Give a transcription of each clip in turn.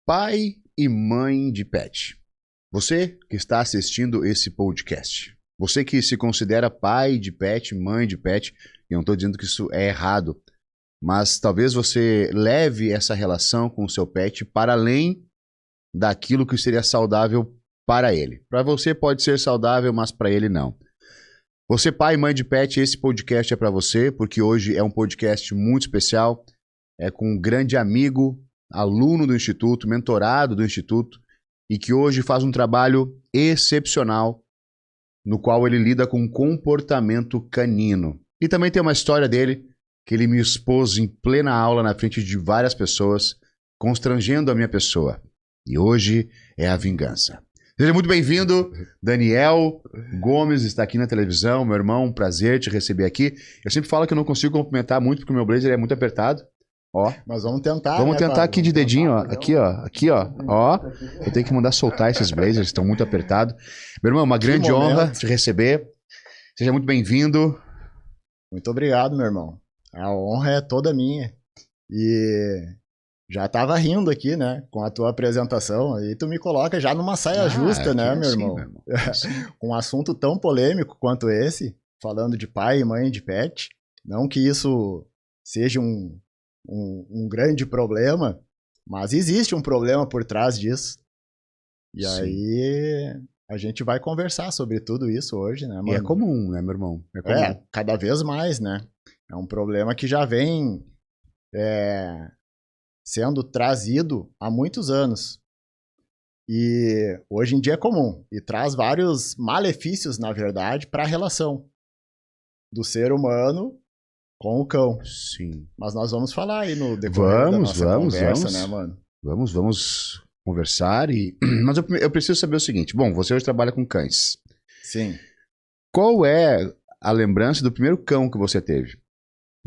pai e mãe de pet. Você que está assistindo esse podcast, você que se considera pai de pet, mãe de pet, eu não estou dizendo que isso é errado, mas talvez você leve essa relação com o seu pet para além daquilo que seria saudável para ele. Para você pode ser saudável, mas para ele não. Você, pai e mãe de pet, esse podcast é para você, porque hoje é um podcast muito especial, é com um grande amigo, aluno do Instituto, mentorado do Instituto, e que hoje faz um trabalho excepcional, no qual ele lida com comportamento canino. E também tem uma história dele, que ele me expôs em plena aula na frente de várias pessoas, constrangendo a minha pessoa. E hoje é a vingança. Seja muito bem-vindo, Daniel Gomes está aqui na televisão, meu irmão, um prazer te receber aqui. Eu sempre falo que eu não consigo cumprimentar muito porque o meu blazer é muito apertado. Ó, mas vamos tentar. Vamos tentar aqui de dedinho, ó. Aqui, ó. Eu tenho que mandar soltar esses blazers, estão muito apertados. Meu irmão, uma grande honra te receber. Seja muito bem-vindo. Muito obrigado, meu irmão. A honra é toda minha. E já tava rindo aqui, né, com a tua apresentação. Aí tu me coloca já numa saia justa, né, meu irmão? Meu irmão. Com um assunto tão polêmico quanto esse, falando de pai e mãe de pet. Não que isso seja um grande problema, mas existe um problema por trás disso. E sim, aí a gente vai conversar sobre tudo isso hoje, né, mano? E é comum, né, meu irmão? É comum. Cada vez mais, né? É um problema que já vem sendo trazido há muitos anos. E hoje em dia é comum. E traz vários malefícios, na verdade, para a relação do ser humano com o cão. Sim. Mas nós vamos falar aí no decorrer da nossa conversa, né, mano? Vamos conversar e... Mas eu preciso saber o seguinte. Bom, você hoje trabalha com cães. Sim. Qual é a lembrança do primeiro cão que você teve?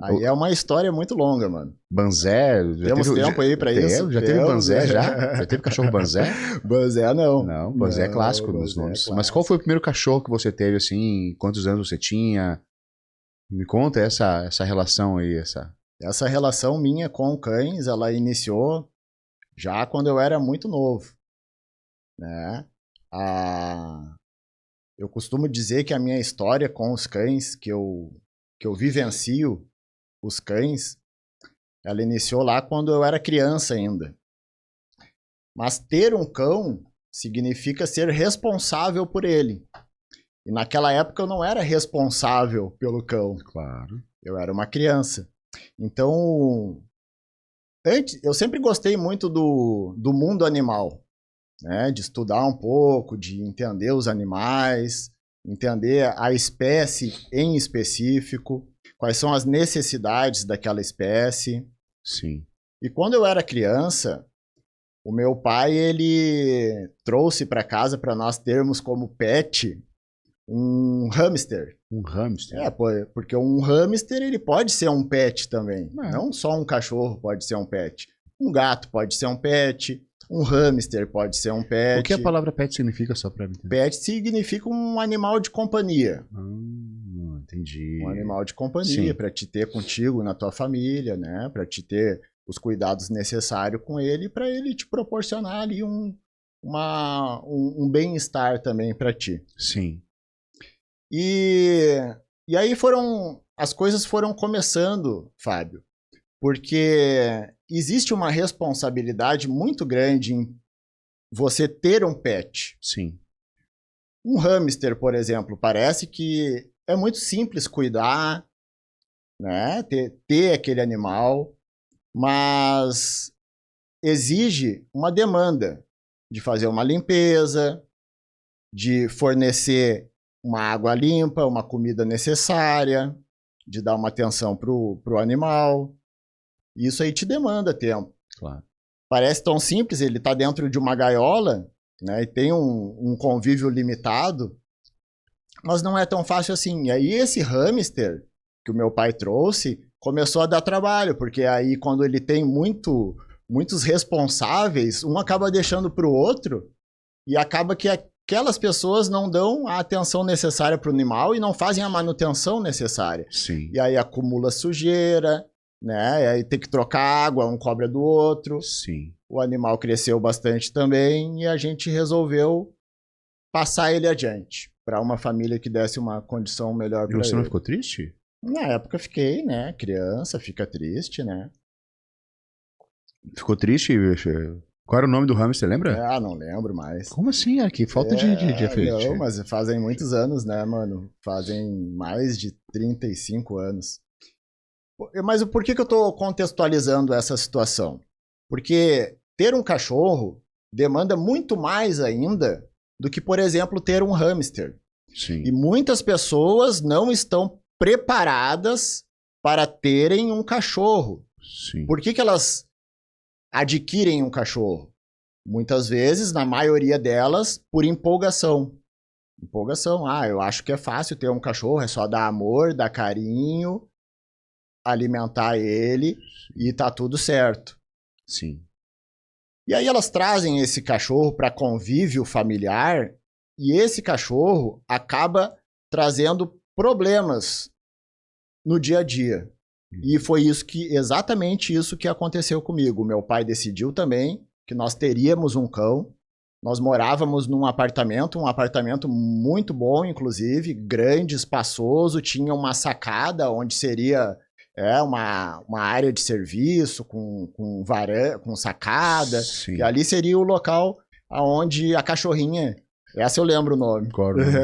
Aí é uma história muito longa, mano. Banzé? Temos tempo aí pra isso? Já teve Banzé, já? Já teve cachorro Banzé? Banzé não. Não, Banzé é clássico nos nomes. Mas qual foi o primeiro cachorro que você teve, assim? Quantos anos você tinha? Me conta essa relação aí, Essa relação minha com cães, ela iniciou já quando eu era muito novo, né? Eu costumo dizer que a minha história com os cães, que eu vivencio os cães, ela iniciou lá quando eu era criança ainda. Mas ter um cão significa ser responsável por ele. E naquela época eu não era responsável pelo cão. Claro. Eu era uma criança. Então, eu sempre gostei muito do mundo animal, né? De estudar um pouco, de entender os animais, entender a espécie em específico, quais são as necessidades daquela espécie. Sim. E quando eu era criança, o meu pai, ele trouxe para casa para nós termos como pet um hamster. Um hamster? Porque um hamster, ele pode ser um pet também. Não só um cachorro pode ser um pet. Um gato pode ser um pet. Um hamster pode ser um pet. O que a palavra pet significa, só para mim? Pet significa um animal de companhia. Entendi. Um animal de companhia, para te ter contigo na tua família, né? Para te ter os cuidados necessários com ele, para ele te proporcionar ali um bem-estar também para ti. Sim. E aí as coisas foram começando, Fábio, porque existe uma responsabilidade muito grande em você ter um pet. Sim. Um hamster, por exemplo, parece que é muito simples cuidar, né? Ter aquele animal, mas exige uma demanda de fazer uma limpeza, de fornecer uma água limpa, uma comida necessária, de dar uma atenção pro animal. Isso aí te demanda tempo. Claro. Parece tão simples, ele tá dentro de uma gaiola, né, e tem um convívio limitado, mas não é tão fácil assim. E aí esse hamster que o meu pai trouxe começou a dar trabalho, porque aí quando ele tem muitos responsáveis, um acaba deixando pro outro e acaba que aquelas pessoas não dão a atenção necessária para o animal e não fazem a manutenção necessária. Sim. E aí acumula sujeira, né? E aí tem que trocar água, um cobra do outro. Sim. O animal cresceu bastante também e a gente resolveu passar ele adiante para uma família que desse uma condição melhor E para você ele. não ficou triste? Na época eu fiquei, né? Criança, fica triste, né? Ficou triste? Qual era o nome do hamster, lembra? Ah, não lembro mais. Como assim, cara? Que falta de efeito. Não, mas fazem muitos anos, né, mano? Fazem mais de 35 anos. Mas por que eu tô contextualizando essa situação? Porque ter um cachorro demanda muito mais ainda do que, por exemplo, ter um hamster. Sim. E muitas pessoas não estão preparadas para terem um cachorro. Sim. Por que elas adquirem um cachorro? Muitas vezes, na maioria delas, por empolgação. Empolgação. Ah, eu acho que é fácil ter um cachorro, é só dar amor, dar carinho, alimentar ele e tá tudo certo. Sim. E aí elas trazem esse cachorro para convívio familiar e esse cachorro acaba trazendo problemas no dia a dia. E foi exatamente isso que aconteceu comigo. Meu pai decidiu também que nós teríamos um cão. Nós morávamos num apartamento, um apartamento muito bom, inclusive, grande, espaçoso, tinha uma sacada onde seria uma área de serviço com sacada, Sim. e ali seria o local onde a cachorrinha, essa eu lembro o nome,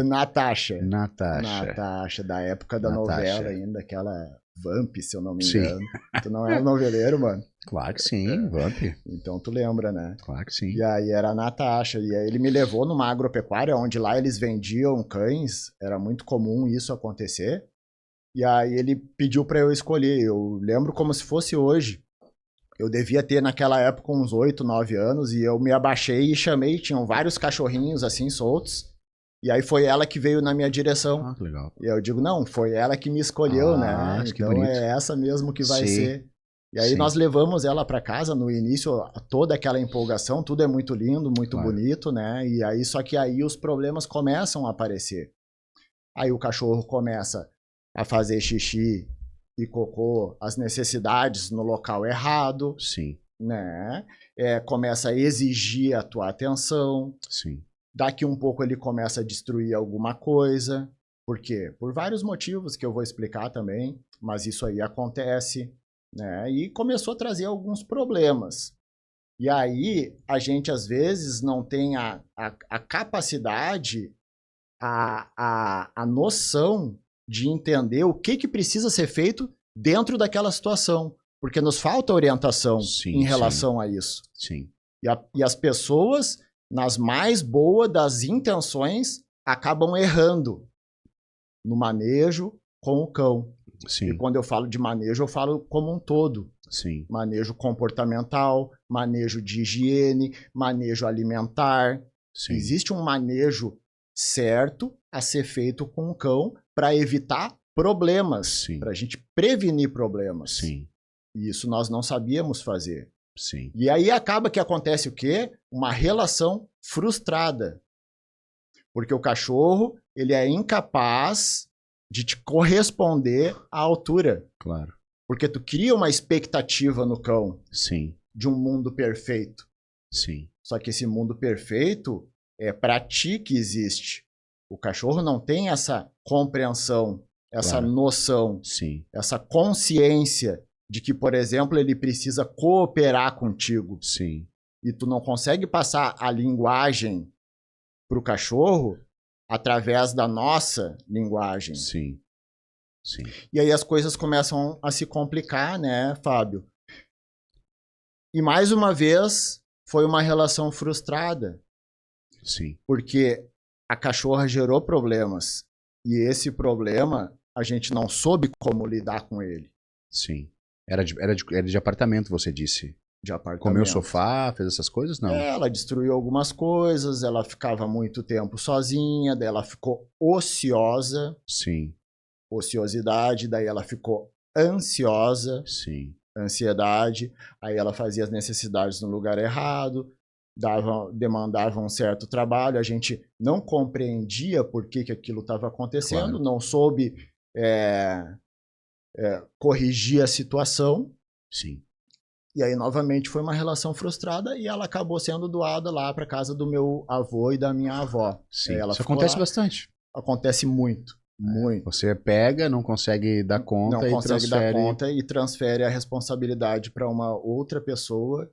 Natasha. Natasha, da época da novela ainda, aquela Vamp, se eu não me engano. Tu não é noveleiro, mano? Claro que sim, Vamp. Então tu lembra, né? Claro que sim. E aí era a Natasha. E aí ele me levou numa agropecuária, onde lá eles vendiam cães. Era muito comum isso acontecer. E aí ele pediu pra eu escolher. Eu lembro como se fosse hoje. Eu devia ter naquela época uns 8, 9 anos. E eu me abaixei e chamei. Tinham vários cachorrinhos assim soltos. E aí foi ela que veio na minha direção. Ah, que legal. E eu digo, não, foi ela que me escolheu, né? Então bonito. é essa mesmo que vai ser. E aí Sim. nós levamos ela para casa no início, toda aquela empolgação, tudo é muito lindo, muito bonito, né? E aí só que aí os problemas começam a aparecer. Aí o cachorro começa a fazer xixi e cocô, as necessidades no local errado. Sim. Né? Começa a exigir a tua atenção. Sim. Daqui um pouco ele começa a destruir alguma coisa. Por quê? Por vários motivos que eu vou explicar também, mas isso aí acontece, né? E começou a trazer alguns problemas. E aí a gente às vezes não tem a capacidade, a noção de entender o que precisa ser feito dentro daquela situação. Porque nos falta orientação em relação a isso. Sim. E as pessoas, nas mais boas das intenções, acabam errando no manejo com o cão. Sim. E quando eu falo de manejo, eu falo como um todo. Sim. Manejo comportamental, manejo de higiene, manejo alimentar. Sim. Existe um manejo certo a ser feito com o cão para evitar problemas, para a gente prevenir problemas. Sim. E isso nós não sabíamos fazer. Sim. E aí acaba que acontece o quê? Uma relação frustrada. Porque o cachorro, ele é incapaz de te corresponder à altura. Claro. Porque tu cria uma expectativa no cão. Sim. De um mundo perfeito. Sim. Só que esse mundo perfeito é para ti que existe. O cachorro não tem essa compreensão, essa noção, essa consciência de que, por exemplo, ele precisa cooperar contigo. Sim. E tu não consegue passar a linguagem pro cachorro através da nossa linguagem. Sim. Sim. E aí as coisas começam a se complicar, né, Fábio? E mais uma vez foi uma relação frustrada. Sim. Porque a cachorra gerou problemas. E esse problema a gente não soube como lidar com ele. Sim. Era de apartamento, você disse. De apartamento. Comeu o sofá, fez essas coisas? Não. Ela destruiu algumas coisas, ela ficava muito tempo sozinha, daí ela ficou ociosa. Sim. Ociosidade, daí ela ficou ansiosa. Sim. Ansiedade, aí ela fazia as necessidades no lugar errado, demandava um certo trabalho, a gente não compreendia por que aquilo estava acontecendo, não soube corrigir a situação. Sim. E aí, novamente, foi uma relação frustrada e ela acabou sendo doada lá para casa do meu avô e da minha avó. Sim. Ela Isso ficou acontece lá. bastante. Acontece muito, muito. Você pega, não consegue dar conta Não e consegue dar transfere. conta e transfere a responsabilidade para uma outra pessoa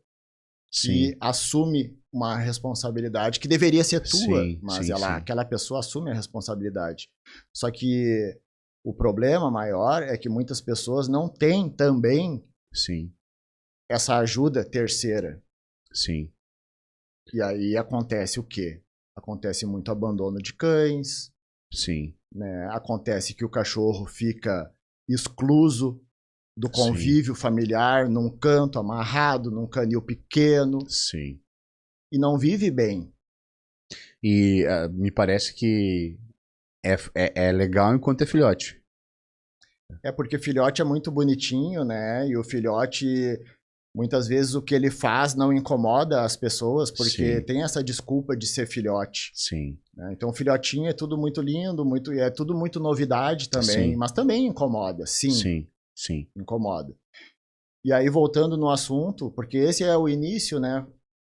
Sim. que assume uma responsabilidade que deveria ser tua, Sim, mas sim, sim. aquela pessoa assume a responsabilidade. Só que o problema maior é que muitas pessoas não têm também Sim. essa ajuda terceira. Sim. E aí acontece o quê? Acontece muito abandono de cães, Sim. né? Acontece que o cachorro fica excluso do convívio familiar, num canto amarrado, num canil pequeno, Sim. e não vive bem. E me parece que é legal enquanto é filhote. É porque filhote é muito bonitinho, né? E o filhote, muitas vezes, o que ele faz não incomoda as pessoas, porque Sim. tem essa desculpa de ser filhote. Sim. Né? Então, o filhotinho é tudo muito lindo, é tudo muito novidade também, Sim. mas também incomoda, sim, Sim. Sim. incomoda. E aí, voltando no assunto, porque esse é o início, né,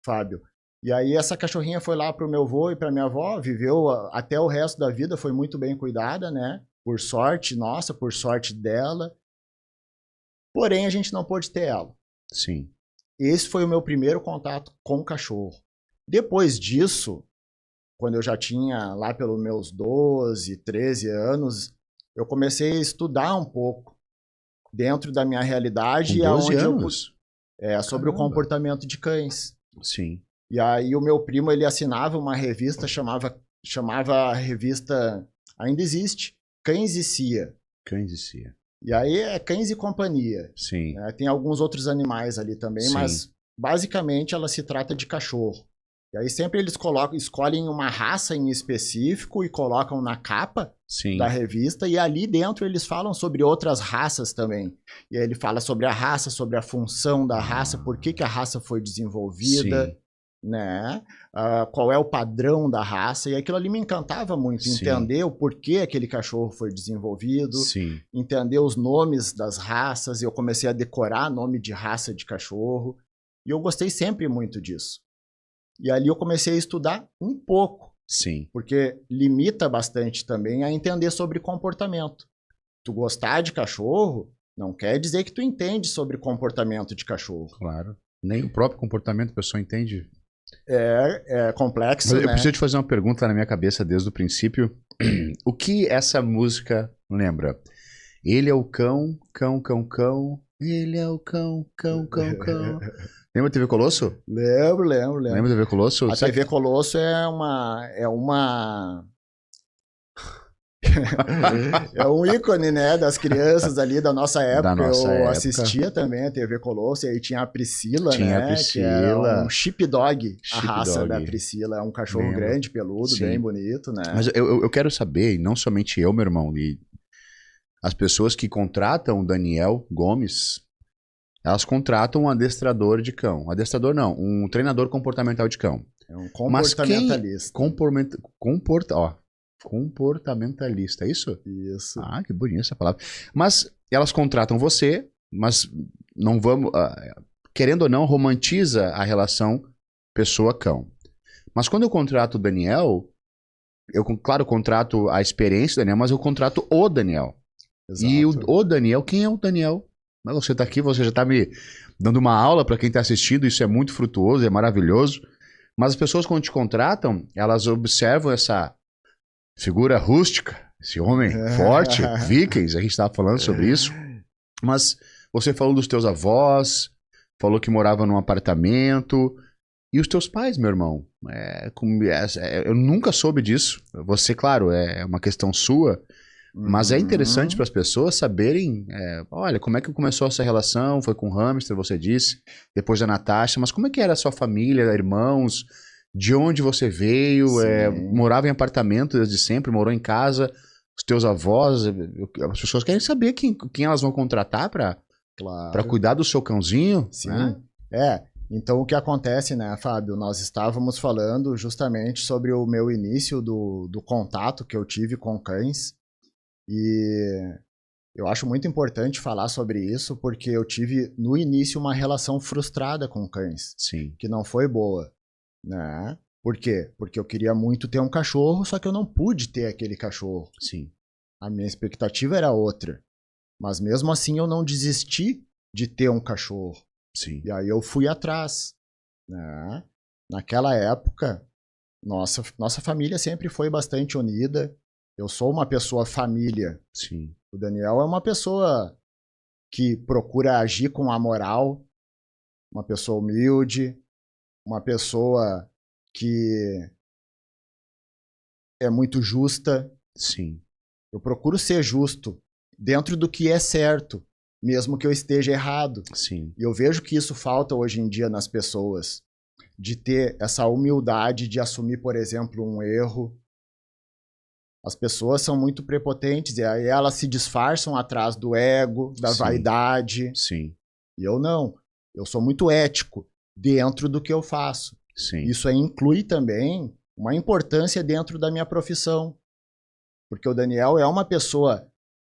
Fábio? E aí, essa cachorrinha foi lá pro meu avô e pra minha avó, viveu até o resto da vida, foi muito bem cuidada, né? Por sorte nossa, por sorte dela. Porém, a gente não pôde ter ela. Sim. Esse foi o meu primeiro contato com o cachorro. Depois disso, quando eu já tinha lá pelos meus 12, 13 anos, eu comecei a estudar um pouco dentro da minha realidade Com e 12 aonde anos? sobre o Caramba. comportamento de cães. Sim. E aí o meu primo, ele assinava uma revista, chamava a revista, ainda existe, Cães e Cia. Cães e Cia. E aí é Cães e Companhia. Sim. Né? Tem alguns outros animais ali também, Sim. mas basicamente ela se trata de cachorro. E aí sempre eles escolhem uma raça em específico e colocam na capa Sim. da revista, e ali dentro eles falam sobre outras raças também. E aí ele fala sobre a raça, sobre a função da raça, por que a raça foi desenvolvida, Sim. né? Qual é o padrão da raça, e aquilo ali me encantava muito, Sim. entender o porquê aquele cachorro foi desenvolvido, Sim. entender os nomes das raças, e eu comecei a decorar nome de raça de cachorro, e eu gostei sempre muito disso. E ali eu comecei a estudar um pouco, Sim. porque limita bastante também a entender sobre comportamento. Tu gostar de cachorro não quer dizer que tu entende sobre comportamento de cachorro. Claro. Nem o próprio comportamento a pessoa entende. É complexo, Mas eu né? preciso te fazer uma pergunta na minha cabeça desde o princípio. O que essa música lembra? Ele é o cão, cão, cão, cão. Ele é o cão, cão, cão, cão. Lembra a TV Colosso? Lembro. Lembra a TV Colosso? A TV Colosso é uma é um ícone, né, das crianças ali da nossa época. Da nossa eu época. assistia também a TV Colosso, e aí tinha a Priscila, Tinha a né, Priscila. que era um sheepdog, a raça Sheepdog. da Priscila. É um cachorro Lembro. grande, peludo, Sim. bem bonito, né? Mas eu quero saber, e não somente eu, meu irmão, e as pessoas que contratam o Daniel Gomes, elas contratam um adestrador de cão. Adestrador não, um treinador comportamental de cão. É um Mas quem comportamentalista. Comportamentalista, é isso? Isso. Ah, que bonita essa palavra. Mas elas contratam você, mas não vamos, querendo ou não, romantiza a relação pessoa-cão. Mas quando eu contrato o Daniel, eu, claro, contrato a experiência do Daniel, mas eu contrato o Daniel. Exato. E o Daniel, quem é o Daniel? Mas você está aqui, você já está me dando uma aula para quem está assistindo, isso é muito frutuoso, é maravilhoso. Mas as pessoas, quando te contratam, elas observam essa figura rústica, esse homem forte, vikings, a gente estava falando sobre isso. Mas você falou dos teus avós, falou que morava num apartamento. E os teus pais, meu irmão? Eu nunca soube disso. Você, claro, é uma questão sua. Mas é interessante para as pessoas saberem, olha, como é que começou essa relação, foi com o hamster, você disse, depois da Natasha, mas como é que era a sua família, irmãos, de onde você veio, morava em apartamento desde sempre, morou em casa, os teus avós, as pessoas querem saber quem elas vão contratar para cuidar do seu cãozinho. Sim, né? Então, o que acontece, né, Fábio? Nós estávamos falando justamente sobre o meu início do contato que eu tive com cães. E Eu acho muito importante falar sobre isso, porque eu tive, no início, uma relação frustrada com cães, Sim, que não foi boa, né? Por quê? Porque eu queria muito ter um cachorro, só que eu não pude ter aquele cachorro. sim, A minha expectativa era outra. Mas mesmo assim eu não desisti de ter um cachorro. sim, E aí eu fui atrás, né? Naquela época, nossa família sempre foi bastante unida. Eu sou uma pessoa família. sim, O Daniel é uma pessoa que procura agir com a moral, uma pessoa humilde, uma pessoa que é muito justa. sim, Eu procuro ser justo dentro do que é certo, mesmo que eu esteja errado. sim, E eu vejo que isso falta hoje em dia nas pessoas, de ter essa humildade de assumir, por exemplo, um erro. As pessoas são muito prepotentes e aí elas se disfarçam atrás do ego, da sim, vaidade. sim, E eu não. Eu sou muito ético dentro do que eu faço. sim, Isso aí inclui também uma importância dentro da minha profissão. Porque o Daniel é uma pessoa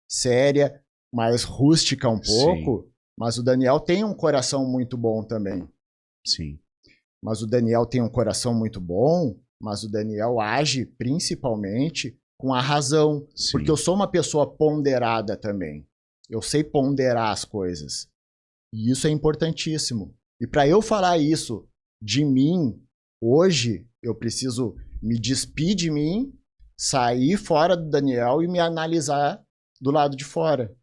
séria, mais rústica um pouco, mas o Daniel tem um coração muito bom também. sim, Mas o Daniel tem um coração muito bom, mas o Daniel age principalmente com a razão. sim, Porque eu sou uma pessoa ponderada também. Eu sei ponderar as coisas. E isso é importantíssimo. E para eu falar isso de mim, hoje, eu preciso me despir de mim, sair fora do Daniel e me analisar do lado de fora.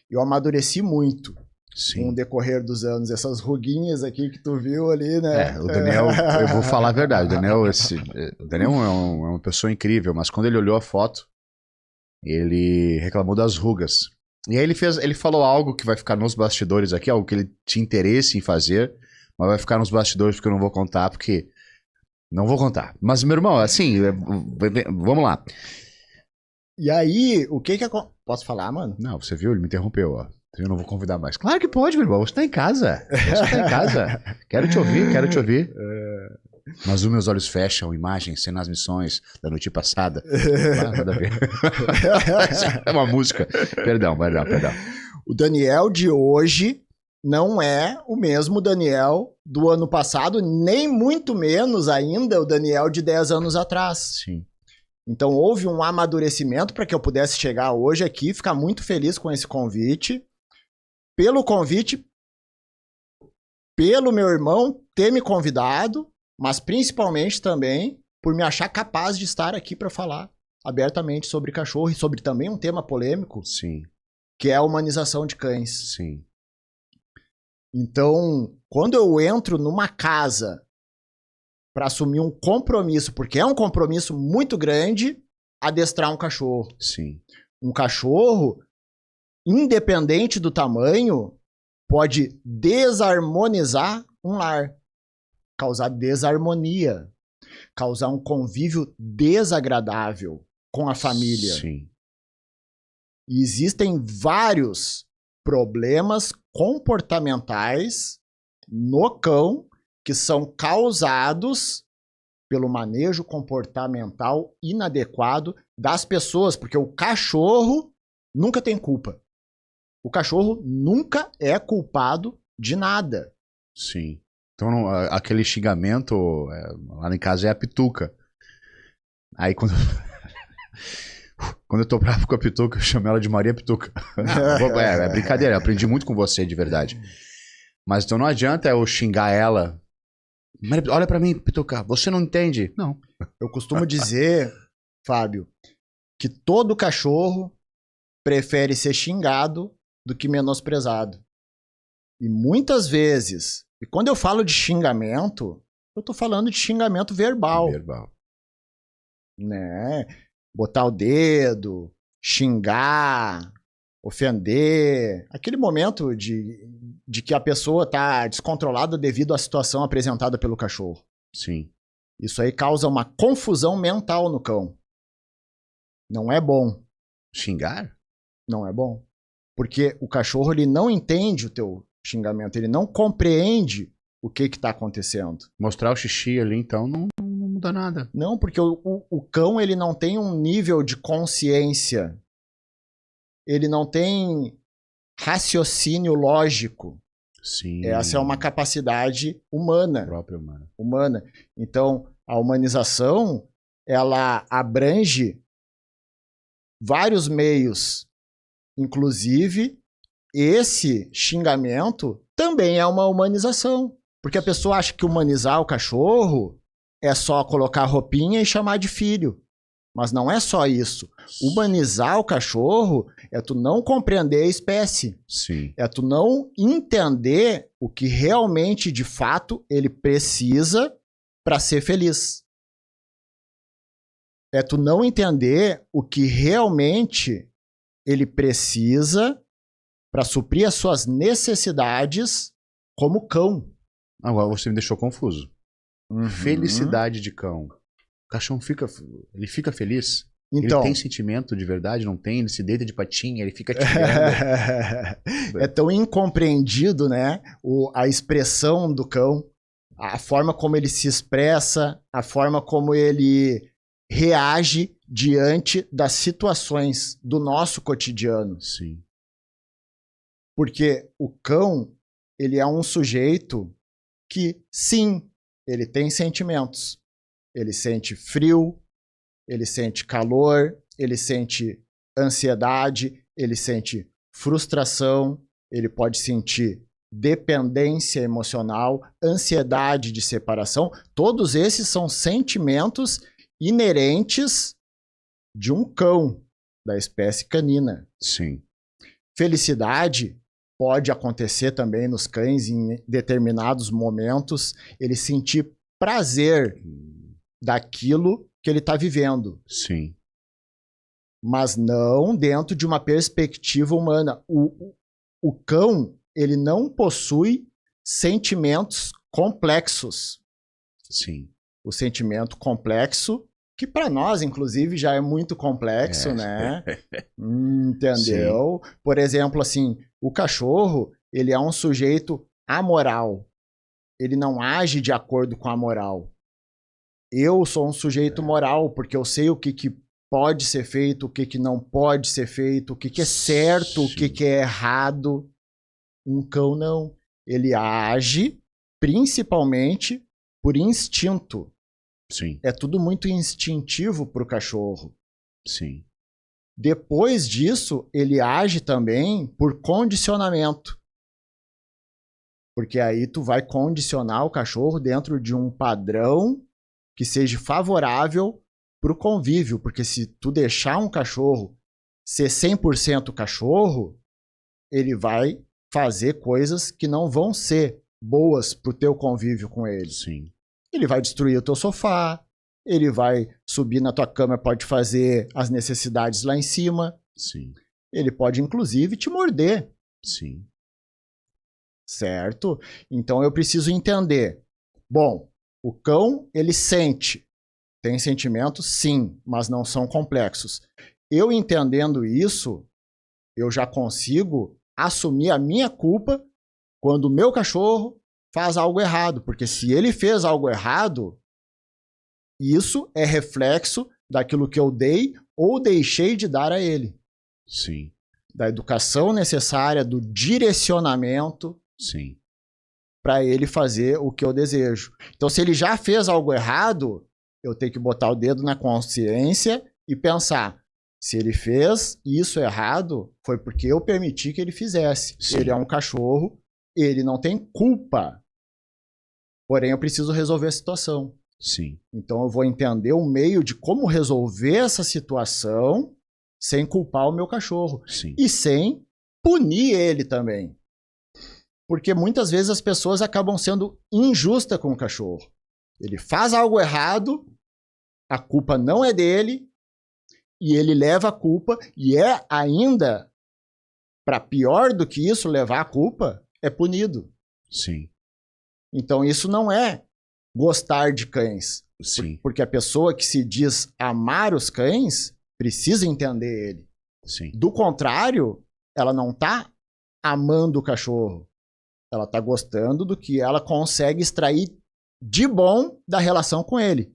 Eu amadureci muito com o sim. decorrer dos anos. Essas ruguinhas aqui que tu viu ali, né? O Daniel, eu vou falar a verdade, o Daniel é uma pessoa incrível, mas quando ele olhou a foto, ele reclamou das rugas. E aí ele falou algo que vai ficar nos bastidores aqui, algo que ele tinha interesse em fazer, mas vai ficar nos bastidores porque eu não vou contar, porque não vou contar. Mas, meu irmão, assim, vamos lá. E aí, o que que acontece? Posso falar, mano? Não, você viu? Ele me interrompeu, ó. Eu não vou convidar mais. Claro que pode, meu irmão. Você tá em casa. Você tá em casa. Quero te ouvir, quero te ouvir. Mas os meus olhos fecham, imagens, cenas missões da noite passada. Nada a ver. É uma música. Perdão. O Daniel de hoje não é o mesmo Daniel do ano passado, nem muito menos ainda o Daniel de 10 anos atrás. Sim. Então houve um amadurecimento para que eu pudesse chegar hoje aqui, ficar muito feliz com esse convite. Pelo convite, pelo meu irmão ter me convidado, mas principalmente também por me achar capaz de estar aqui para falar abertamente sobre cachorro e sobre também um tema polêmico, Sim. que é a humanização de cães. Sim. Então, quando eu entro numa casa para assumir um compromisso, porque é um compromisso muito grande, adestrar um cachorro. Sim. Um cachorro, independente do tamanho, pode desarmonizar um lar, causar desarmonia, causar um convívio desagradável com a família. Sim. E existem vários problemas comportamentais no cão que são causados pelo manejo comportamental inadequado das pessoas, porque o cachorro nunca tem culpa. O cachorro nunca é culpado de nada. Sim. Então, aquele xingamento lá em casa é a pituca. Aí quando eu tô bravo com a pituca, eu chamo ela de Maria Pituca. Não, é brincadeira, eu aprendi muito com você, de verdade. Mas então não adianta eu xingar ela. Olha pra mim, Pituca, você não entende? Não. Eu costumo dizer, Fábio, que todo cachorro prefere ser xingado do que menosprezado. E muitas vezes, e quando eu falo de xingamento, eu tô falando de xingamento verbal. Né? Botar o dedo, xingar, ofender. Aquele momento de que a pessoa tá descontrolada devido à situação apresentada pelo cachorro. Sim. Isso aí causa uma confusão mental no cão. Não é bom. Xingar? Não é bom. Porque o cachorro ele não entende o teu xingamento, ele não compreende o que está acontecendo. Mostrar o xixi ali, então, não muda nada. Não, porque o cão ele não tem um nível de consciência ele não tem raciocínio lógico. Sim. Essa é uma capacidade humana. Própria humana. Humana. Então, a humanização, ela abrange vários meios. Inclusive, esse xingamento também é uma humanização. Porque a pessoa acha que humanizar o cachorro é só colocar roupinha e chamar de filho. Mas não é só isso. Humanizar o cachorro é tu não compreender a espécie. Sim. É tu não entender o que realmente, de fato, ele precisa para ser feliz. É tu não entender o que realmente ele precisa para suprir as suas necessidades como cão. Agora você me deixou confuso. Uhum. Felicidade de cão. O cachorro ele fica feliz? Então, ele tem sentimento de verdade? Não tem? Ele se deita de patinha, ele fica tirando. é tão incompreendido, né? A expressão do cão, a forma como ele se expressa, a forma como ele reage diante das situações do nosso cotidiano. Sim. Porque o cão, ele é um sujeito que, sim, ele tem sentimentos. Ele sente frio, ele sente calor, ele sente ansiedade, ele sente frustração, ele pode sentir dependência emocional, ansiedade de separação. Todos esses são sentimentos inerentes de um cão da espécie canina. Sim. Felicidade pode acontecer também nos cães em determinados momentos, ele sentir prazer daquilo que ele está vivendo. Sim. Mas não dentro de uma perspectiva humana. O cão, ele não possui sentimentos complexos. Sim. O sentimento complexo, que para nós, inclusive, já é muito complexo, né? Entendeu? Sim. Por exemplo, assim, o cachorro, ele é um sujeito amoral. Ele não age de acordo com a moral. Eu sou um sujeito moral, porque eu sei o que pode ser feito, o que não pode ser feito, o que é certo, o que é errado. Um cão não. Ele age principalmente por instinto. Sim. É tudo muito instintivo para o cachorro. Sim. Depois disso, ele age também por condicionamento. Porque aí tu vai condicionar o cachorro dentro de um padrão que seja favorável para o convívio. Porque se tu deixar um cachorro ser 100% cachorro, ele vai fazer coisas que não vão ser boas para o teu convívio com ele. Sim. Ele vai destruir o teu sofá, ele vai subir na tua cama, pode fazer as necessidades lá em cima. Sim. Ele pode, inclusive, te morder. Sim. Certo? Então eu preciso entender. Bom, o cão, ele sente. Tem sentimentos, sim, mas não são complexos. Eu entendendo isso, eu já consigo assumir a minha culpa quando o meu cachorro faz algo errado. Porque se ele fez algo errado, isso é reflexo daquilo que eu dei ou deixei de dar a ele. Sim. Da educação necessária, do direcionamento. Sim. Para ele fazer o que eu desejo. Então, se ele já fez algo errado, eu tenho que botar o dedo na consciência e pensar, se ele fez isso errado, foi porque eu permiti que ele fizesse. Sim. Ele é um cachorro, ele não tem culpa. Porém, eu preciso resolver a situação. Sim. Então, eu vou entender um meio de como resolver essa situação sem culpar o meu cachorro. Sim. E sem punir ele também. Porque muitas vezes as pessoas acabam sendo injustas com o cachorro. Ele faz algo errado, a culpa não é dele, e ele leva a culpa, e é ainda, para pior do que isso, levar a culpa, é punido. Sim. Então isso não é gostar de cães. Sim. Porque a pessoa que se diz amar os cães, precisa entender ele. Sim. Do contrário, ela não está amando o cachorro. Ela está gostando do que ela consegue extrair de bom da relação com ele.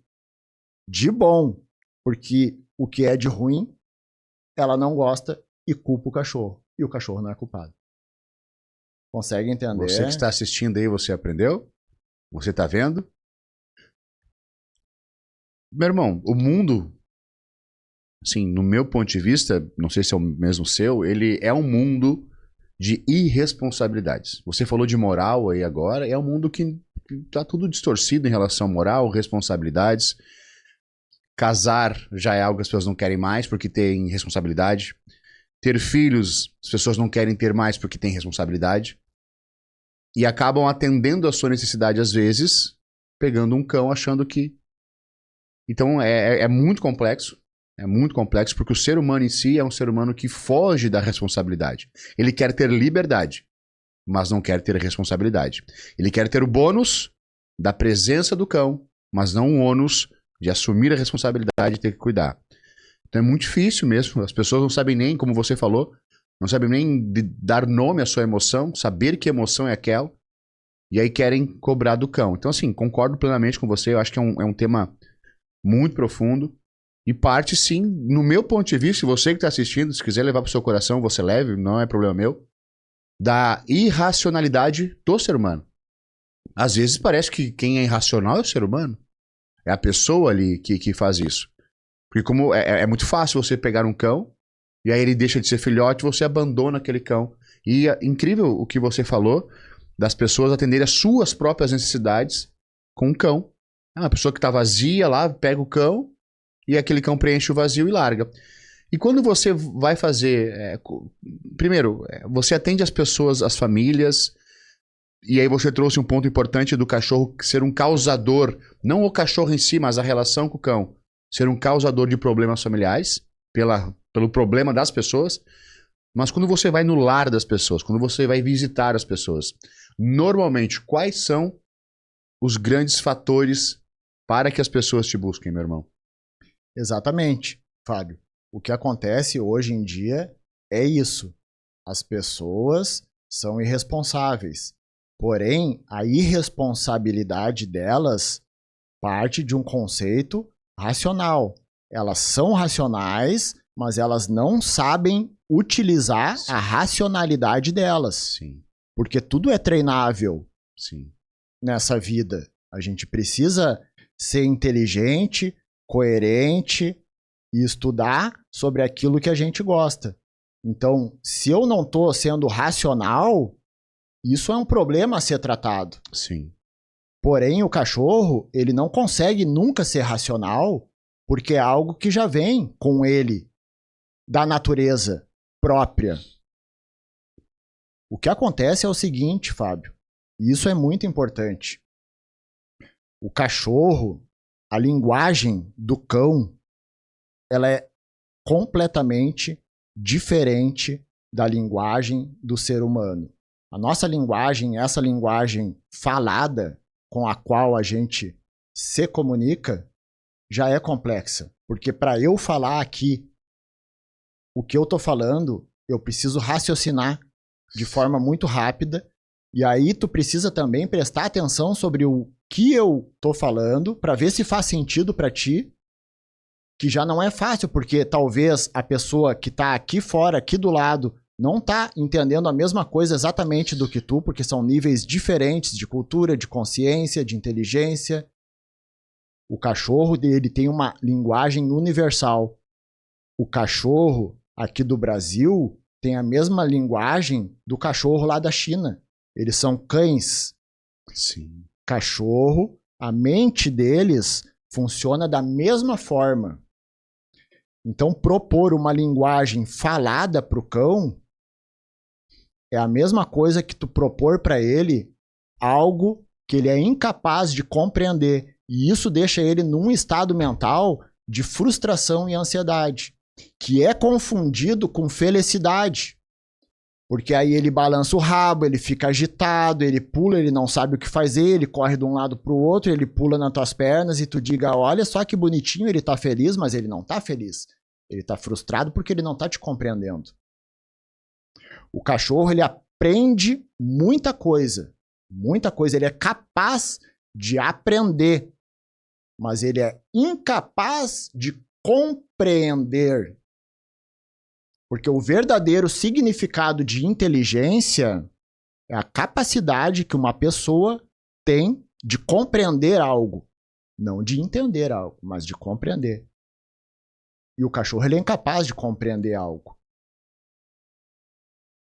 De bom. Porque o que é de ruim, ela não gosta e culpa o cachorro. E o cachorro não é culpado. Consegue entender? Você que está assistindo aí, você aprendeu? Você está vendo? Meu irmão, o mundo, assim, no meu ponto de vista, não sei se é o mesmo seu, ele é um mundo de irresponsabilidades. Você falou de moral aí agora, é um mundo que tá tudo distorcido em relação à moral, responsabilidades. Casar já é algo que as pessoas não querem mais porque tem responsabilidade. Ter filhos, as pessoas não querem ter mais porque tem responsabilidade. E acabam atendendo a sua necessidade às vezes, pegando um cão achando que... Então é muito complexo. É muito complexo porque o ser humano em si é um ser humano que foge da responsabilidade. Ele quer ter liberdade, mas não quer ter responsabilidade. Ele quer ter o bônus da presença do cão, mas não o ônus de assumir a responsabilidade e ter que cuidar. Então é muito difícil mesmo. As pessoas não sabem nem, como você falou, não sabem nem dar nome à sua emoção, saber que emoção é aquela, e aí querem cobrar do cão. Então, assim, concordo plenamente com você. Eu acho que é um tema muito profundo. E parte, sim, no meu ponto de vista, se você que está assistindo, se quiser levar para o seu coração, você leve, não é problema meu, da irracionalidade do ser humano. Às vezes parece que quem é irracional é o ser humano. É a pessoa ali que faz isso. Porque como é muito fácil você pegar um cão, e aí ele deixa de ser filhote, você abandona aquele cão. E é incrível o que você falou, das pessoas atenderem as suas próprias necessidades com um cão. É uma pessoa que está vazia lá, pega o cão, e aquele cão preenche o vazio e larga. E quando você vai fazer... primeiro, você atende as pessoas, as famílias, e aí você trouxe um ponto importante do cachorro ser um causador, não o cachorro em si, mas a relação com o cão, ser um causador de problemas familiares, pelo problema das pessoas. Mas quando você vai no lar das pessoas, quando você vai visitar as pessoas, normalmente, quais são os grandes fatores para que as pessoas te busquem, meu irmão? Exatamente, Fábio. O que acontece hoje em dia é isso. As pessoas são irresponsáveis. Porém, a irresponsabilidade delas parte de um conceito racional. Elas são racionais, mas elas não sabem utilizar a racionalidade delas. Sim. Porque tudo é treinável. Sim. Nessa vida. A gente precisa ser inteligente, coerente e estudar sobre aquilo que a gente gosta. Então, se eu não estou sendo racional, isso é um problema a ser tratado. Sim. Porém, o cachorro, ele não consegue nunca ser racional, porque é algo que já vem com ele, da natureza própria. O que acontece é o seguinte, Fábio, e isso é muito importante. O cachorro, a linguagem do cão, ela é completamente diferente da linguagem do ser humano. A nossa linguagem, essa linguagem falada com a qual a gente se comunica, já é complexa. Porque para eu falar aqui o que eu estou falando, eu preciso raciocinar de forma muito rápida. E aí tu precisa também prestar atenção sobre o que eu estou falando para ver se faz sentido para ti, que já não é fácil, porque talvez a pessoa que está aqui fora, aqui do lado, não está entendendo a mesma coisa exatamente do que tu, porque são níveis diferentes de cultura, de consciência, de inteligência. O cachorro dele tem uma linguagem universal. O cachorro aqui do Brasil tem a mesma linguagem do cachorro lá da China. Eles são cães. Sim. Cachorro, a mente deles funciona da mesma forma. Então, propor uma linguagem falada para o cão é a mesma coisa que tu propor para ele algo que ele é incapaz de compreender. E isso deixa ele num estado mental de frustração e ansiedade, que é confundido com felicidade. Porque aí ele balança o rabo, ele fica agitado, ele pula, ele não sabe o que fazer, ele corre de um lado para o outro, ele pula nas tuas pernas e tu diga, olha só que bonitinho, ele tá feliz, mas ele não tá feliz. Ele tá frustrado porque ele não tá te compreendendo. O cachorro, ele aprende muita coisa, ele é capaz de aprender, mas ele é incapaz de compreender. Porque o verdadeiro significado de inteligência é a capacidade que uma pessoa tem de compreender algo. Não de entender algo, mas de compreender. E o cachorro ele é incapaz de compreender algo.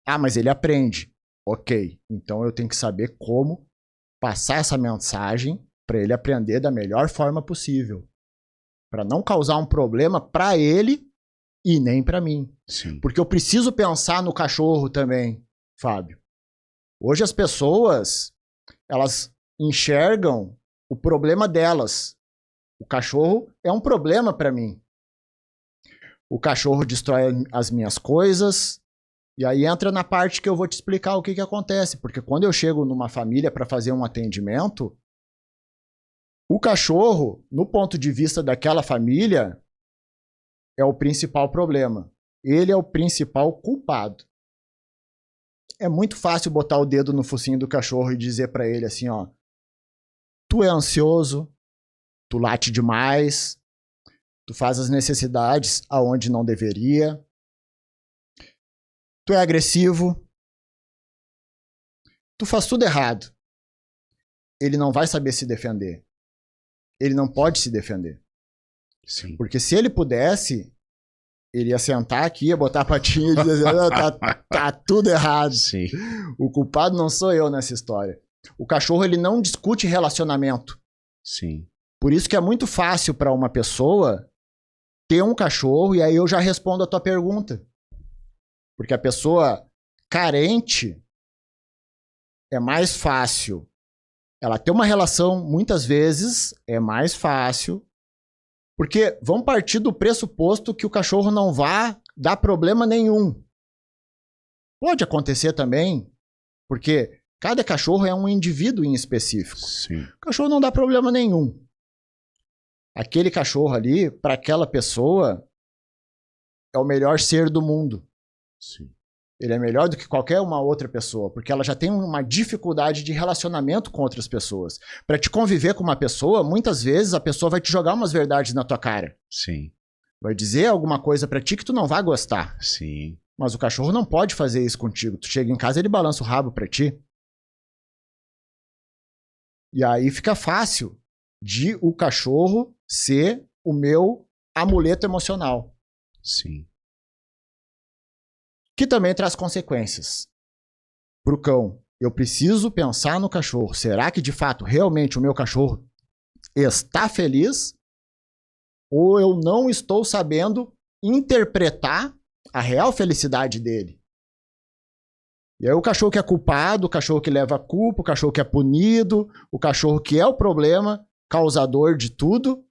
Ah, mas ele aprende. Ok, então eu tenho que saber como passar essa mensagem para ele aprender da melhor forma possível. Para não causar um problema para ele e nem para mim. Sim. Porque eu preciso pensar no cachorro também, Fábio. Hoje as pessoas, elas enxergam o problema delas. O cachorro é um problema para mim. O cachorro destrói as minhas coisas. E aí entra na parte que eu vou te explicar o que acontece. Porque quando eu chego numa família para fazer um atendimento, o cachorro, no ponto de vista daquela família, é o principal problema. Ele é o principal culpado. É muito fácil botar o dedo no focinho do cachorro e dizer para ele assim, ó, tu é ansioso, tu late demais, tu faz as necessidades aonde não deveria, tu é agressivo, tu faz tudo errado. Ele não vai saber se defender. Ele não pode se defender. Sim. Porque se ele pudesse, ele ia sentar aqui, ia botar a patinha e dizer, tá tudo errado. Sim. O culpado não sou eu nessa história. O cachorro, ele não discute relacionamento. Sim. Por isso que é muito fácil para uma pessoa ter um cachorro, e aí eu já respondo a tua pergunta. Porque a pessoa carente é mais fácil. Ela ter uma relação, muitas vezes, é mais fácil. Porque vamos partir do pressuposto que o cachorro não vai dar problema nenhum. Pode acontecer também, porque cada cachorro é um indivíduo em específico. Sim. O cachorro não dá problema nenhum. Aquele cachorro ali, para aquela pessoa, é o melhor ser do mundo. Sim. Ele é melhor do que qualquer uma outra pessoa, porque ela já tem uma dificuldade de relacionamento com outras pessoas. Para te conviver com uma pessoa, muitas vezes a pessoa vai te jogar umas verdades na tua cara. Sim. Vai dizer alguma coisa para ti que tu não vai gostar. Sim. Mas o cachorro não pode fazer isso contigo. Tu chega em casa, ele balança o rabo para ti. E aí fica fácil de o cachorro ser o meu amuleto emocional. Sim. Que também traz consequências. Pro cão, eu preciso pensar no cachorro. Será que, de fato, realmente o meu cachorro está feliz? Ou eu não estou sabendo interpretar a real felicidade dele? E aí o cachorro que é culpado, o cachorro que leva a culpa, o cachorro que é punido, o cachorro que é o problema, causador de tudo,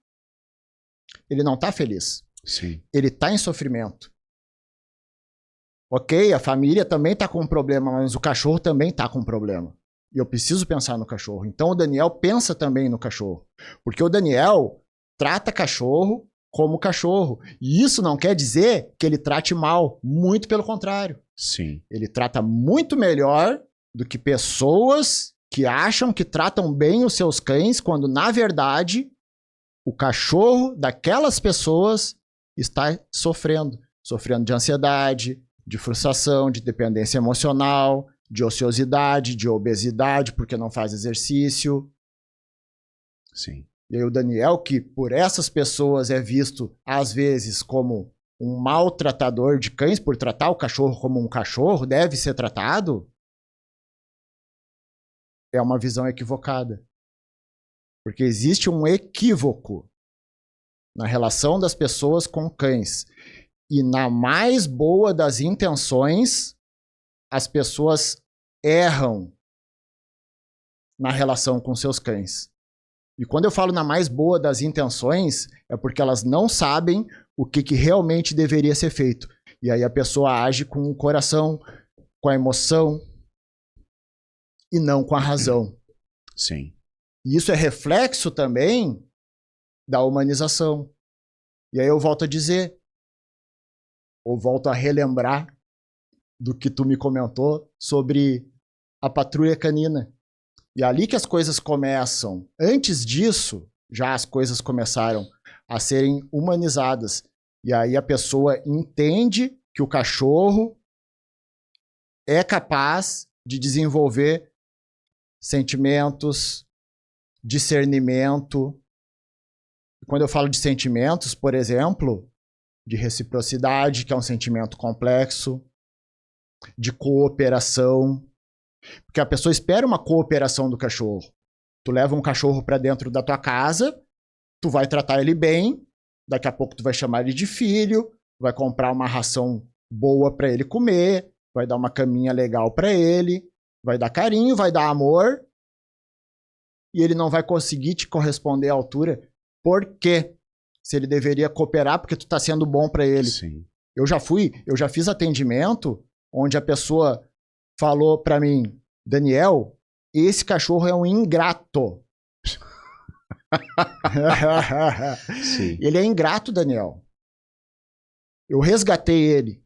ele não está feliz. Sim. Ele está em sofrimento. Ok, a família também está com um problema, mas o cachorro também está com um problema. E eu preciso pensar no cachorro. Então o Daniel pensa também no cachorro. Porque o Daniel trata cachorro como cachorro. E isso não quer dizer que ele trate mal. Muito pelo contrário. Sim. Ele trata muito melhor do que pessoas que acham que tratam bem os seus cães, quando, na verdade, o cachorro daquelas pessoas está sofrendo. Sofrendo de ansiedade, de frustração, de dependência emocional, de ociosidade, de obesidade, porque não faz exercício. Sim. E aí o Daniel, que por essas pessoas é visto, às vezes, como um maltratador de cães, por tratar o cachorro como um cachorro, deve ser tratado, é uma visão equivocada. Porque existe um equívoco na relação das pessoas com cães. E na mais boa das intenções, as pessoas erram na relação com seus cães. E quando eu falo na mais boa das intenções, é porque elas não sabem o que realmente deveria ser feito. E aí a pessoa age com o coração, com a emoção, e não com a razão. Sim. E isso é reflexo também da humanização. E aí eu volto a dizer, ou volto a relembrar do que tu me comentou sobre a patrulha canina. E ali que as coisas começam. Antes disso, já as coisas começaram a serem humanizadas. E aí a pessoa entende que o cachorro é capaz de desenvolver sentimentos, discernimento. Quando eu falo de sentimentos, por exemplo, de reciprocidade, que é um sentimento complexo, de cooperação, porque a pessoa espera uma cooperação do cachorro. Tu leva um cachorro para dentro da tua casa, tu vai tratar ele bem, daqui a pouco tu vai chamar ele de filho, vai comprar uma ração boa para ele comer, vai dar uma caminha legal para ele, vai dar carinho, vai dar amor, e ele não vai conseguir te corresponder à altura. Por quê? Se ele deveria cooperar porque tu tá sendo bom para ele. Sim. Eu já fiz atendimento onde a pessoa falou para mim, Daniel, esse cachorro é um ingrato. Sim. Ele é ingrato, Daniel. Eu resgatei ele.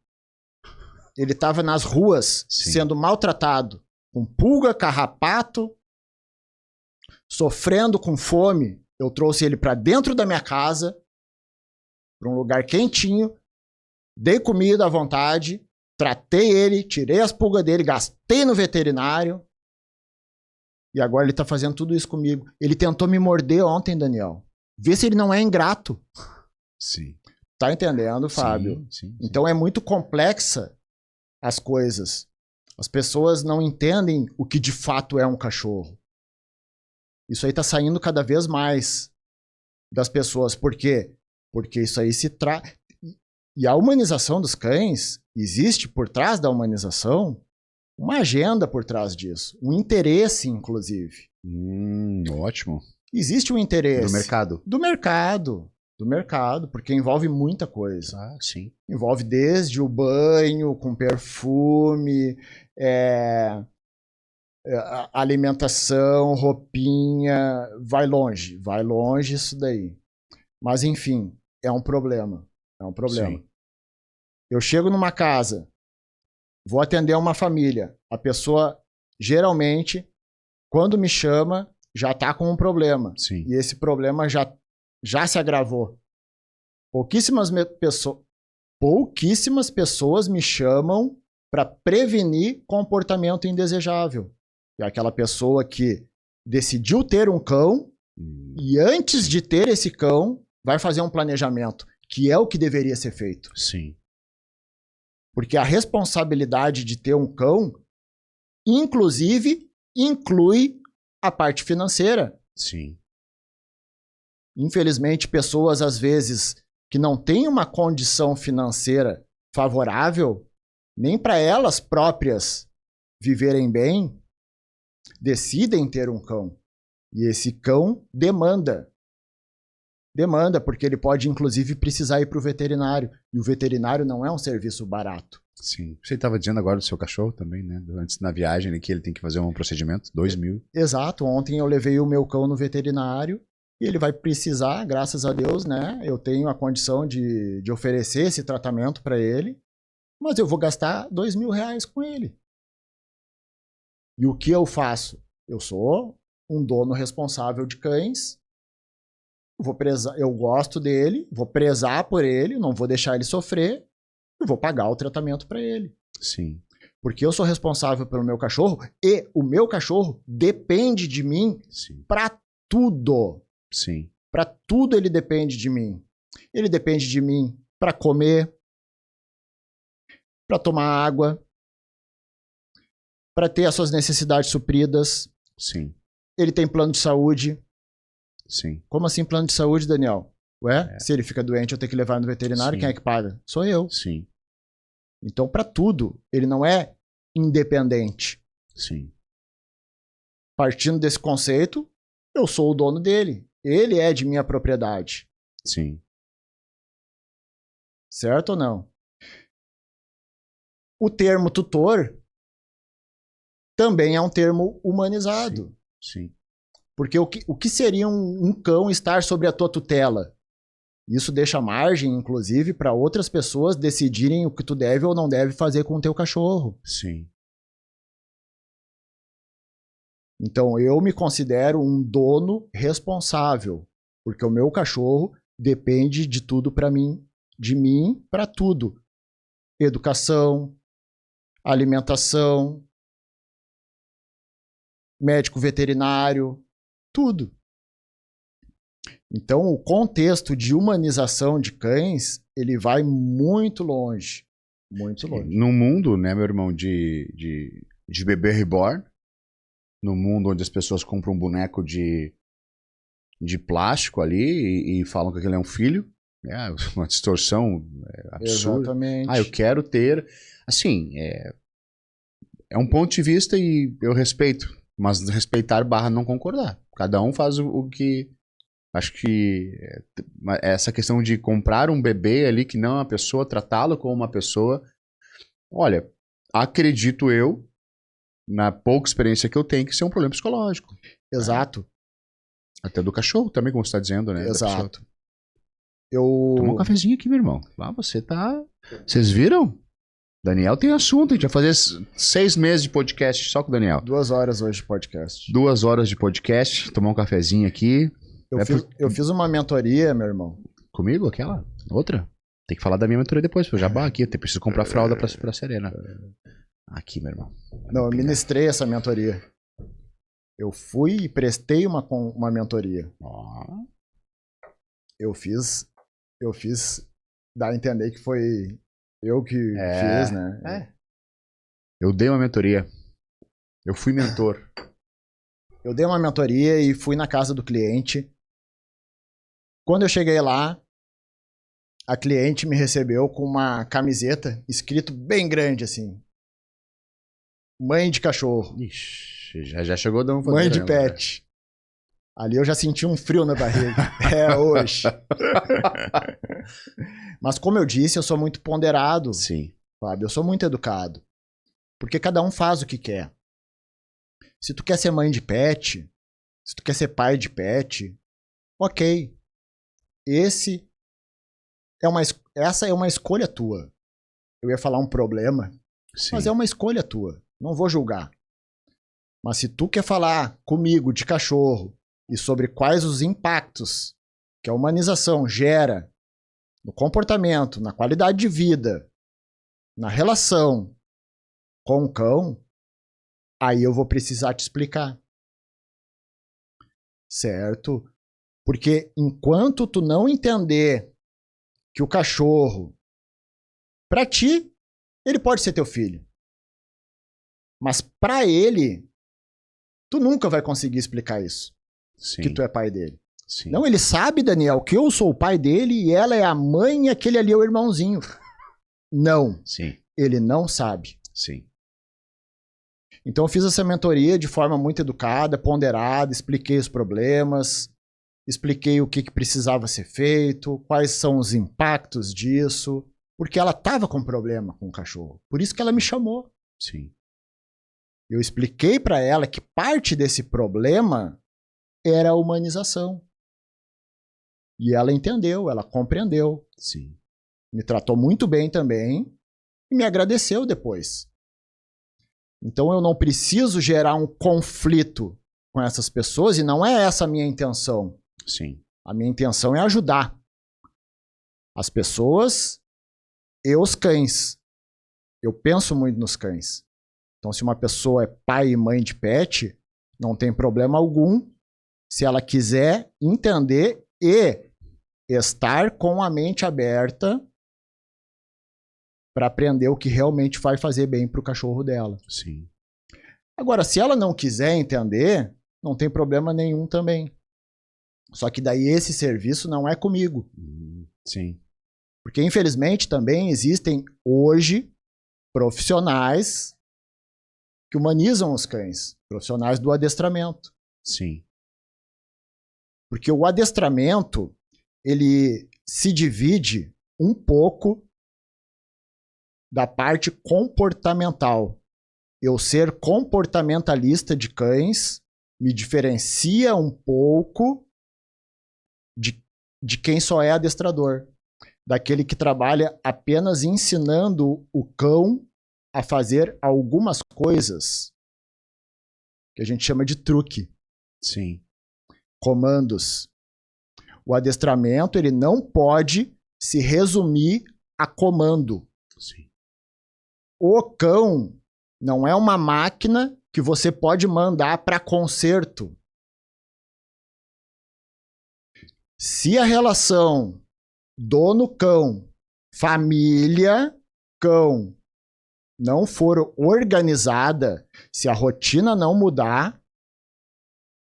Ele estava nas ruas, Sim. sendo maltratado, com pulga, carrapato, sofrendo com fome. Eu trouxe ele para dentro da minha casa, para um lugar quentinho, dei comida à vontade, tratei ele, tirei as pulgas dele, gastei no veterinário. E agora ele tá fazendo tudo isso comigo. Ele tentou me morder ontem, Daniel. Vê se ele não é ingrato. Sim. Tá entendendo, Fábio? Sim. Então é muito complexa as coisas. As pessoas não entendem o que de fato é um cachorro. Isso aí tá saindo cada vez mais das pessoas. Por quê? Porque isso aí se trata... E a humanização dos cães, existe por trás da humanização uma agenda por trás disso. Um interesse, inclusive. Ótimo. Existe um interesse. Do mercado. Do mercado, porque envolve muita coisa. Ah, sim. Envolve desde o banho com perfume, alimentação, roupinha, vai longe isso daí. Mas enfim, é um problema. Sim. Eu chego numa casa, vou atender uma família, a pessoa geralmente, quando me chama, já está com um problema. Sim. E esse problema já se agravou. Pouquíssimas pessoas me chamam para prevenir comportamento indesejável. É aquela pessoa que decidiu ter um cão e antes de ter esse cão, vai fazer um planejamento, que é o que deveria ser feito. Sim. Porque a responsabilidade de ter um cão, inclusive, inclui a parte financeira. Sim. Infelizmente, pessoas, às vezes, que não têm uma condição financeira favorável, nem para elas próprias viverem bem, decidem ter um cão. E esse cão demanda. Demanda, porque ele pode, inclusive, precisar ir para o veterinário. E o veterinário não é um serviço barato. Sim. Você estava dizendo agora do seu cachorro também, né? Antes na viagem, né, que ele tem que fazer um procedimento, 2.000. Exato. Ontem eu levei o meu cão no veterinário e ele vai precisar, graças a Deus, né? Eu tenho a condição de oferecer esse tratamento para ele, mas eu vou gastar R$2.000 com ele. E o que eu faço? Eu sou um dono responsável de cães. Eu gosto dele, vou prezar por ele, não vou deixar ele sofrer, eu vou pagar o tratamento para ele. Sim. Porque eu sou responsável pelo meu cachorro e o meu cachorro depende de mim para tudo. Sim. Para tudo ele depende de mim. Ele depende de mim para comer, para tomar água, para ter as suas necessidades supridas. Sim. Ele tem plano de saúde. Sim. Como assim plano de saúde, Daniel? Ué, se ele fica doente, eu tenho que levar no veterinário, quem é que paga? Sou eu. Sim. Então, para tudo, ele não é independente. Sim. Partindo desse conceito, eu sou o dono dele. Ele é de minha propriedade. Sim. Certo ou não? O termo tutor também é um termo humanizado. Sim. Porque o que seria um cão estar sobre a tua tutela? Isso deixa margem, inclusive, para outras pessoas decidirem o que tu deve ou não deve fazer com o teu cachorro. Sim. Então, eu me considero um dono responsável, porque o meu cachorro depende de tudo para mim, de mim para tudo. educação, alimentação, médico veterinário, tudo. Então, o contexto de humanização de cães, ele vai muito longe. Muito longe. No mundo, né, meu irmão, de bebê reborn, no mundo onde as pessoas compram um boneco de plástico ali e falam que aquele é um filho, é uma distorção absurda. Exatamente. Eu quero ter... Assim, é um ponto de vista e eu respeito, mas respeitar barra não concordar. Cada um faz o que... Acho que essa questão de comprar um bebê ali que não é uma pessoa, tratá-lo como uma pessoa... Olha, acredito eu, na pouca experiência que eu tenho, que isso é um problema psicológico. Exato. Até do cachorro também, como você está dizendo, né? Exato. Toma um cafezinho aqui, meu irmão. Você tá... Vocês viram? Daniel tem assunto, a gente vai fazer 6 meses de podcast só com o Daniel. 2 horas hoje de podcast. 2 horas de podcast, tomar um cafezinho aqui. Eu fiz uma mentoria, meu irmão. Comigo? Aquela? Outra? Tem que falar da minha mentoria depois, eu já aqui, eu preciso comprar fralda pra Serena. Aqui, meu irmão. Não, eu ministrei essa mentoria. Eu fui e prestei uma mentoria. Eu fiz dar a entender que foi eu que fiz, né? Eu dei uma mentoria. Eu fui mentor. Eu dei uma mentoria e fui na casa do cliente. Quando eu cheguei lá, a cliente me recebeu com uma camiseta escrito bem grande assim. Mãe de cachorro. Ixi, já chegou dando Mãe de pet. Ali eu já senti um frio na barriga. Hoje. Mas como eu disse, eu sou muito ponderado. Sim. Fábio, eu sou muito educado. Porque cada um faz o que quer. Se tu quer ser mãe de pet, se tu quer ser pai de pet, ok. Essa é uma escolha tua. Eu ia falar um problema, Sim. Mas é uma escolha tua. Não vou julgar. Mas se tu quer falar comigo de cachorro e sobre quais os impactos que a humanização gera no comportamento, na qualidade de vida, na relação com o cão, aí eu vou precisar te explicar. Certo? Porque enquanto tu não entender que o cachorro, pra ti, ele pode ser teu filho. Mas pra ele, tu nunca vai conseguir explicar isso. Sim. Que tu é pai dele. Sim. Não, ele sabe, Daniel, que eu sou o pai dele e ela é a mãe e aquele ali é o irmãozinho. Não. Sim. Ele não sabe. Sim. Então eu fiz essa mentoria de forma muito educada, ponderada, expliquei os problemas, expliquei o que precisava ser feito, quais são os impactos disso, porque ela estava com problema com o cachorro. Por isso que ela me chamou. Sim. Eu expliquei para ela que parte desse problema era a humanização. E ela entendeu, ela compreendeu. Sim. Me tratou muito bem também e me agradeceu depois. Então eu não preciso gerar um conflito com essas pessoas e não é essa a minha intenção. Sim. A minha intenção é ajudar as pessoas e os cães. Eu penso muito nos cães. Então se uma pessoa é pai e mãe de pet, não tem problema algum se ela quiser entender e estar com a mente aberta para aprender o que realmente vai fazer bem para o cachorro dela. Sim. Agora, se ela não quiser entender, não tem problema nenhum também. Só que daí esse serviço não é comigo. Sim. Porque, infelizmente, também existem hoje profissionais que humanizam os cães. Profissionais do adestramento. Sim. Porque o adestramento, ele se divide um pouco da parte comportamental. Eu ser comportamentalista de cães me diferencia um pouco de quem só é adestrador. Daquele que trabalha apenas ensinando o cão a fazer algumas coisas que a gente chama de truque. Sim. Comandos. O adestramento, ele não pode se resumir a comando. Sim. O cão não é uma máquina que você pode mandar para conserto. Se a relação dono-cão, família-cão não for organizada, se a rotina não mudar,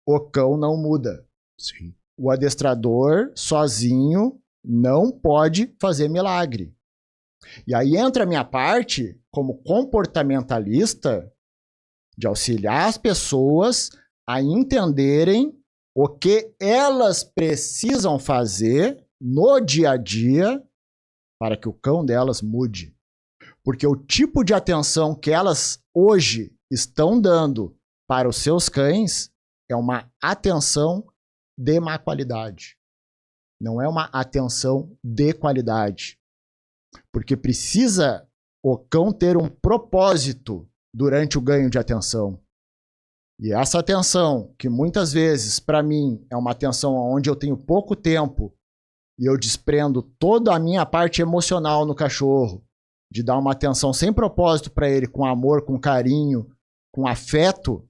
o cão não muda. Sim. O adestrador sozinho não pode fazer milagre. E aí entra a minha parte como comportamentalista de auxiliar as pessoas a entenderem o que elas precisam fazer no dia a dia para que o cão delas mude. Porque o tipo de atenção que elas hoje estão dando para os seus cães é uma atenção de má qualidade. Não é uma atenção de qualidade. Porque precisa o cão ter um propósito durante o ganho de atenção. E essa atenção, que muitas vezes, para mim, é uma atenção onde eu tenho pouco tempo e eu desprendo toda a minha parte emocional no cachorro, de dar uma atenção sem propósito para ele, com amor, com carinho, com afeto,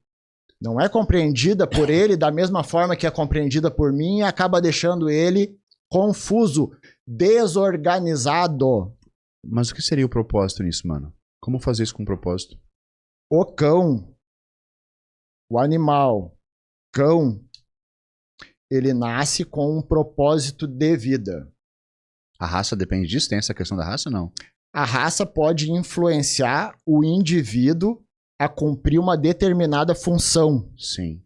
não é compreendida por ele da mesma forma que é compreendida por mim e acaba deixando ele confuso, desorganizado. Mas o que seria o propósito nisso, mano? Como fazer isso com propósito? O cão, o animal, cão, ele nasce com um propósito de vida. A raça depende disso? Tem essa questão da raça ou não? A raça pode influenciar o indivíduo a cumprir uma determinada função. Sim.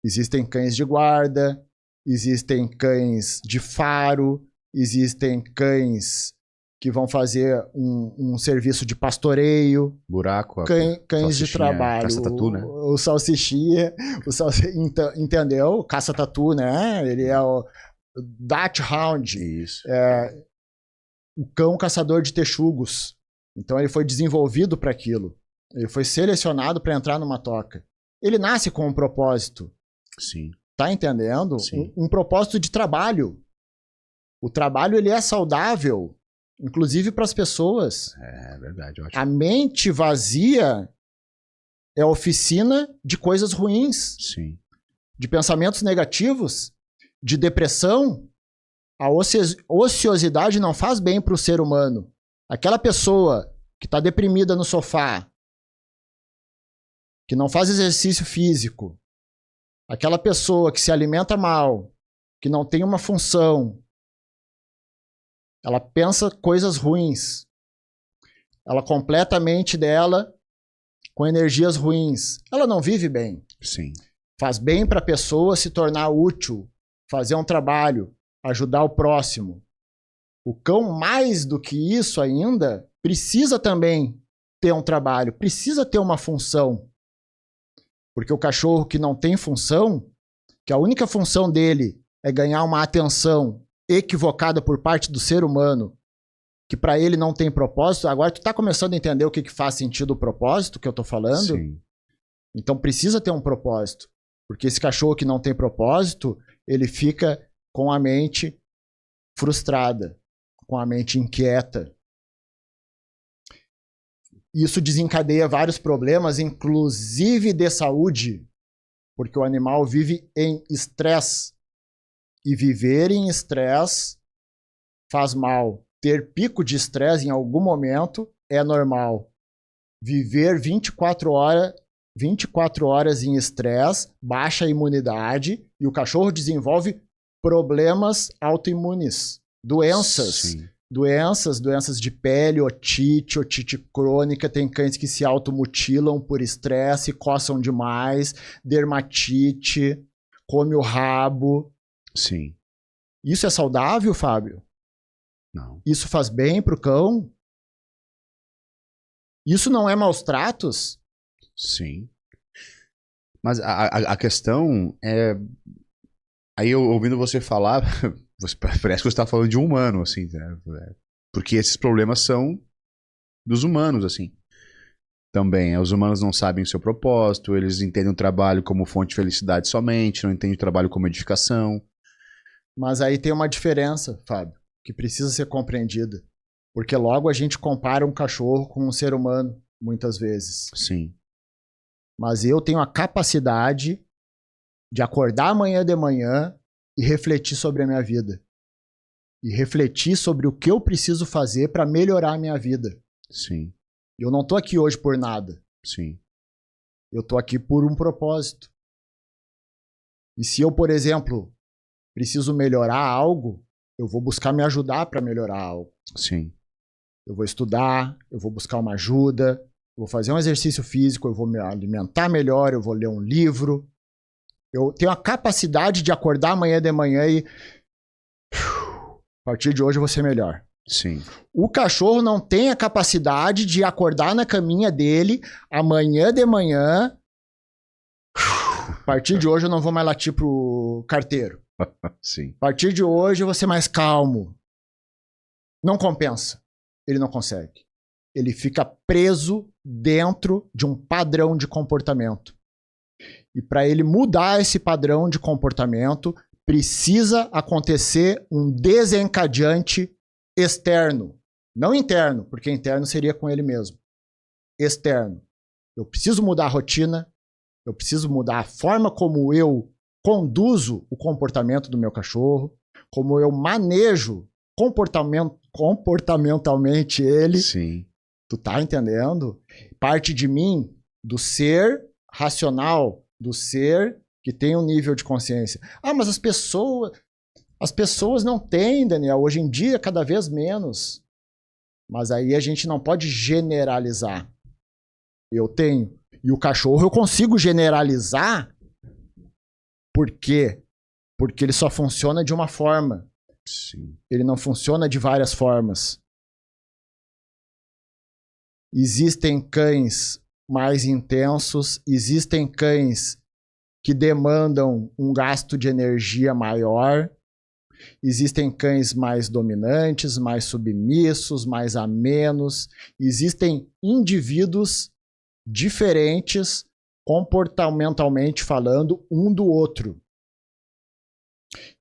Existem cães de guarda, existem cães de faro, existem cães que vão fazer um serviço de pastoreio. Buraco, cães de trabalho. Caça-tatu, né? O salsichinha, entendeu? Caça-tatu, né? Ele é o Dutch Hound. Isso. O cão caçador de texugos. Então ele foi desenvolvido para aquilo. Ele foi selecionado para entrar numa toca. Ele nasce com um propósito. Sim. Tá entendendo? Sim. Um propósito de trabalho. O trabalho ele é saudável, inclusive para as pessoas. É verdade, ótimo. A mente vazia é oficina de coisas ruins. Sim. De pensamentos negativos, de depressão. A ociosidade não faz bem para o ser humano. Aquela pessoa que está deprimida no sofá, que não faz exercício físico, aquela pessoa que se alimenta mal, que não tem uma função, ela pensa coisas ruins. Ela completa a mente dela com energias ruins. Ela não vive bem. Sim. Faz bem para a pessoa se tornar útil, fazer um trabalho, ajudar o próximo. O cão, mais do que isso ainda, precisa também ter um trabalho, precisa ter uma função. Porque o cachorro que não tem função, que a única função dele é ganhar uma atenção equivocada por parte do ser humano, que para ele não tem propósito, agora tu tá começando a entender o que faz sentido o propósito que eu tô falando? Sim. Então precisa ter um propósito. Porque esse cachorro que não tem propósito, ele fica com a mente frustrada, com a mente inquieta. Isso desencadeia vários problemas, inclusive de saúde, porque o animal vive em estresse. E viver em estresse faz mal. Ter pico de estresse em algum momento é normal. Viver 24 horas em estresse, baixa a imunidade, e o cachorro desenvolve problemas autoimunes, doenças. Sim. Doenças de pele, otite crônica, tem cães que se automutilam por estresse, coçam demais, dermatite, come o rabo. Sim. Isso é saudável, Fábio? Não. Isso faz bem pro cão? Isso não é maus tratos? Sim. Mas a questão é... Aí eu ouvindo você falar, parece que você está falando de um humano, assim, né? Porque esses problemas são dos humanos, assim. Também, os humanos não sabem o seu propósito, eles entendem o trabalho como fonte de felicidade somente, não entendem o trabalho como edificação. Mas aí tem uma diferença, Fábio, que precisa ser compreendida. Porque logo a gente compara um cachorro com um ser humano, muitas vezes. Sim. Mas eu tenho a capacidade de acordar amanhã de manhã e refletir sobre a minha vida. E refletir sobre o que eu preciso fazer para melhorar a minha vida. Sim. Eu não tô aqui hoje por nada. Sim. Eu tô aqui por um propósito. E se eu, por exemplo, preciso melhorar algo, eu vou buscar me ajudar para melhorar algo. Sim. Eu vou estudar, eu vou buscar uma ajuda, eu vou fazer um exercício físico, eu vou me alimentar melhor, eu vou ler um livro. Eu tenho a capacidade de acordar amanhã de manhã e a partir de hoje eu vou ser melhor. Sim. O cachorro não tem a capacidade de acordar na caminha dele amanhã de manhã. A partir de hoje eu não vou mais latir pro carteiro. Sim. A partir de hoje eu vou ser mais calmo. Não compensa. Ele não consegue. Ele fica preso dentro de um padrão de comportamento. E para ele mudar esse padrão de comportamento, precisa acontecer um desencadeante externo. Não interno, porque interno seria com ele mesmo. Externo. Eu preciso mudar a rotina, eu preciso mudar a forma como eu conduzo o comportamento do meu cachorro, como eu manejo comportamentalmente ele. Sim. Tu tá entendendo? Parte de mim, do ser racional, do ser que tem um nível de consciência. Ah, mas as pessoas não têm, Daniel, hoje em dia cada vez menos. Mas aí a gente não pode generalizar. Eu tenho. E o cachorro eu consigo generalizar. Por quê? Porque ele só funciona de uma forma. Sim. Ele não funciona de várias formas. Existem cães mais intensos, existem cães que demandam um gasto de energia maior, existem cães mais dominantes, mais submissos, mais amenos, existem indivíduos diferentes, comportamentalmente falando, um do outro.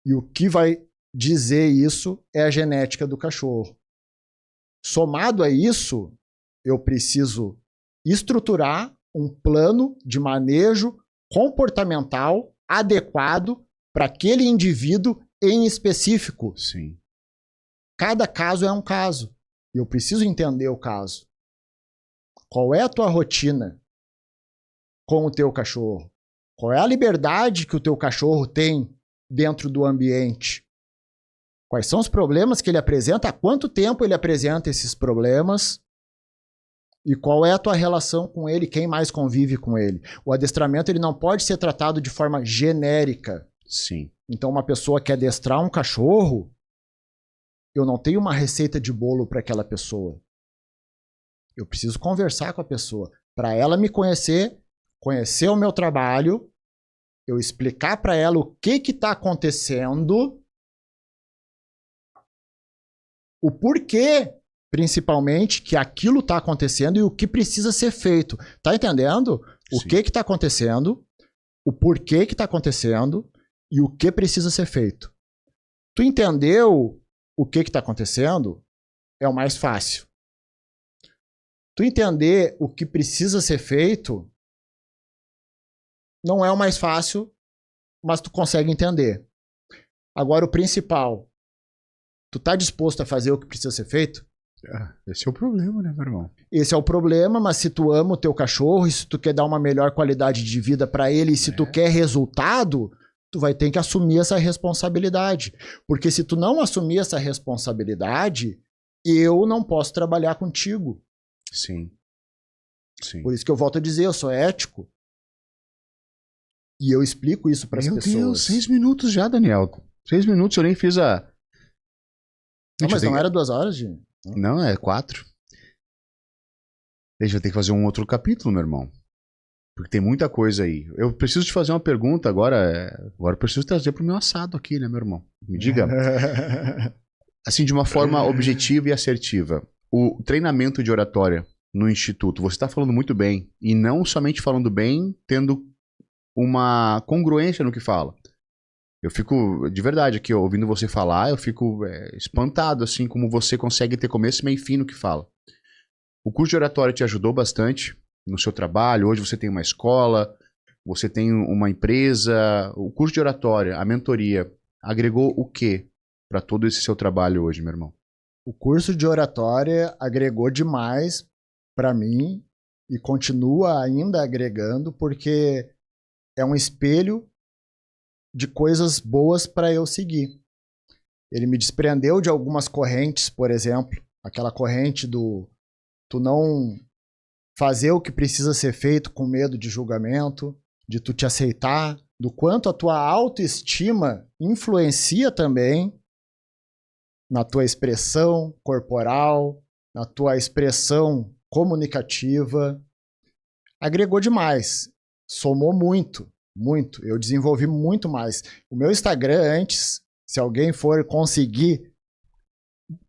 E o que vai dizer isso é a genética do cachorro. Somado a isso, eu preciso estruturar um plano de manejo comportamental adequado para aquele indivíduo em específico. Sim. Cada caso é um caso. Eu preciso entender o caso. Qual é a tua rotina com o teu cachorro? Qual é a liberdade que o teu cachorro tem dentro do ambiente? Quais são os problemas que ele apresenta? Há quanto tempo ele apresenta esses problemas? E qual é a tua relação com ele? Quem mais convive com ele? O adestramento ele não pode ser tratado de forma genérica. Sim. Então, uma pessoa que adestrar um cachorro, eu não tenho uma receita de bolo para aquela pessoa. Eu preciso conversar com a pessoa. Para ela me conhecer, conhecer o meu trabalho, eu explicar para ela o que está acontecendo, o porquê, principalmente, que aquilo está acontecendo e o que precisa ser feito. Tá entendendo? O Sim. que está acontecendo, o porquê que está acontecendo e o que precisa ser feito. Tu entendeu o que está acontecendo? É o mais fácil. Tu entender o que precisa ser feito não é o mais fácil, mas tu consegue entender. Agora, o principal, tu tá disposto a fazer o que precisa ser feito? Esse é o problema, né, meu irmão? Esse é o problema, mas se tu ama o teu cachorro e se tu quer dar uma melhor qualidade de vida para ele e se tu quer resultado, tu vai ter que assumir essa responsabilidade. Porque se tu não assumir essa responsabilidade, eu não posso trabalhar contigo. Sim. Sim. Por isso que eu volto a dizer, eu sou ético. E eu explico isso para as pessoas. Meu Deus, 6 minutos já, Daniel. 6 minutos, eu nem fiz a... Não, mas não era 2 horas, de... Não, é 4. A gente vai ter que fazer um outro capítulo, meu irmão. Porque tem muita coisa aí. Eu preciso te fazer uma pergunta agora. Agora eu preciso trazer pro meu assado aqui, né, meu irmão? Me diga. Assim, de uma forma objetiva e assertiva. O treinamento de oratória no Instituto, você está falando muito bem. E não somente falando bem, tendo uma congruência no que fala. Eu fico, de verdade, aqui, ó, ouvindo você falar, eu fico espantado, assim, como você consegue ter começo, meio e fim no que fala. O curso de oratória te ajudou bastante no seu trabalho. Hoje você tem uma escola, você tem uma empresa. O curso de oratória, a mentoria, agregou o quê para todo esse seu trabalho hoje, meu irmão? O curso de oratória agregou demais para mim e continua ainda agregando, porque é um espelho de coisas boas para eu seguir. Ele me desprendeu de algumas correntes, por exemplo, aquela corrente do tu não fazer o que precisa ser feito com medo de julgamento, de tu te aceitar, do quanto a tua autoestima influencia também na tua expressão corporal, na tua expressão comunicativa. Agregou demais, somou muito, muito. Eu desenvolvi muito mais. O meu Instagram antes, se alguém for conseguir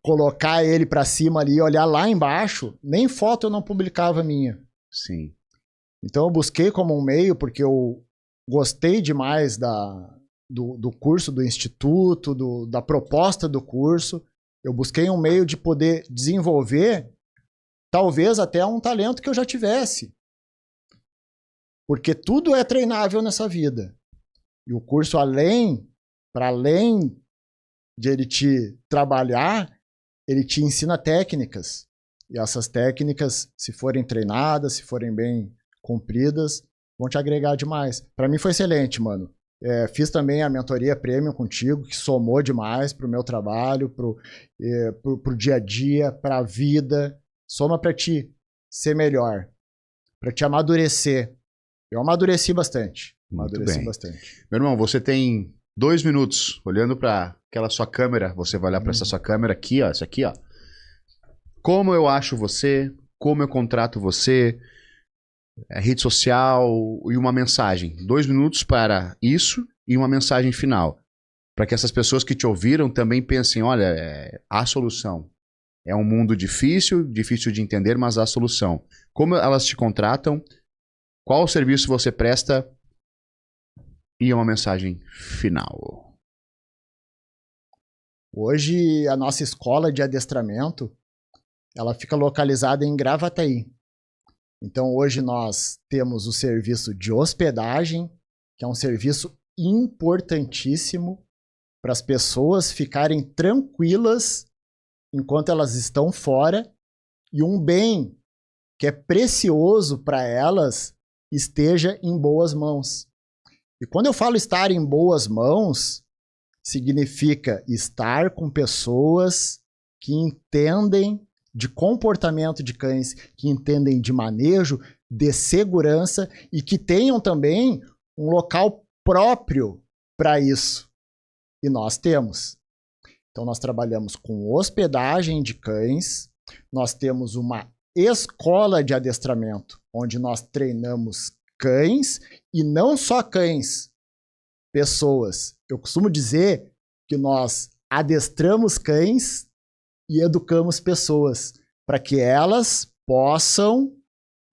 colocar ele para cima ali e olhar lá embaixo, nem foto eu não publicava minha. Sim. Então eu busquei como um meio, porque eu gostei demais do curso do instituto, da proposta do curso. Eu busquei um meio de poder desenvolver talvez até um talento que eu já tivesse. Porque tudo é treinável nessa vida. E o curso, para além de ele te trabalhar, ele te ensina técnicas. E essas técnicas, se forem treinadas, se forem bem cumpridas, vão te agregar demais. Para mim foi excelente, mano. Fiz também a mentoria Premium contigo, que somou demais pro meu trabalho, pro dia a dia, pra vida. Soma para ti ser melhor, para te amadurecer. Eu amadureci bastante. Amadureci bastante. Meu irmão, você tem 2 minutos olhando para aquela sua câmera. Você vai olhar para essa sua câmera aqui, ó. Essa aqui, ó. Como eu acho você? Como eu contrato você? Rede social e uma mensagem. 2 minutos para isso e uma mensagem final. Para que essas pessoas que te ouviram também pensem, olha, há solução. É um mundo difícil de entender, mas há solução. Como elas te contratam? Qual serviço você presta? E uma mensagem final. Hoje, a nossa escola de adestramento, ela fica localizada em Gravataí. Então, hoje nós temos o serviço de hospedagem, que é um serviço importantíssimo para as pessoas ficarem tranquilas enquanto elas estão fora, e um bem que é precioso para elas esteja em boas mãos. E quando eu falo estar em boas mãos, significa estar com pessoas que entendem de comportamento de cães, que entendem de manejo, de segurança e que tenham também um local próprio para isso. E nós temos. Então nós trabalhamos com hospedagem de cães, nós temos uma escola de adestramento, onde nós treinamos cães e não só cães, pessoas. Eu costumo dizer que nós adestramos cães e educamos pessoas para que elas possam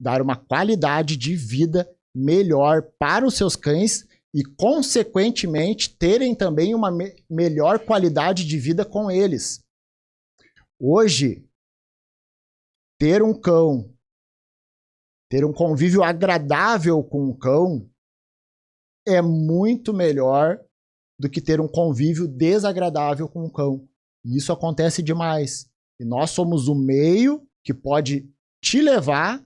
dar uma qualidade de vida melhor para os seus cães e, consequentemente, terem também uma melhor qualidade de vida com eles. Hoje, ter um cão, ter um convívio agradável com um cão é muito melhor do que ter um convívio desagradável com um cão. E isso acontece demais. E nós somos o meio que pode te levar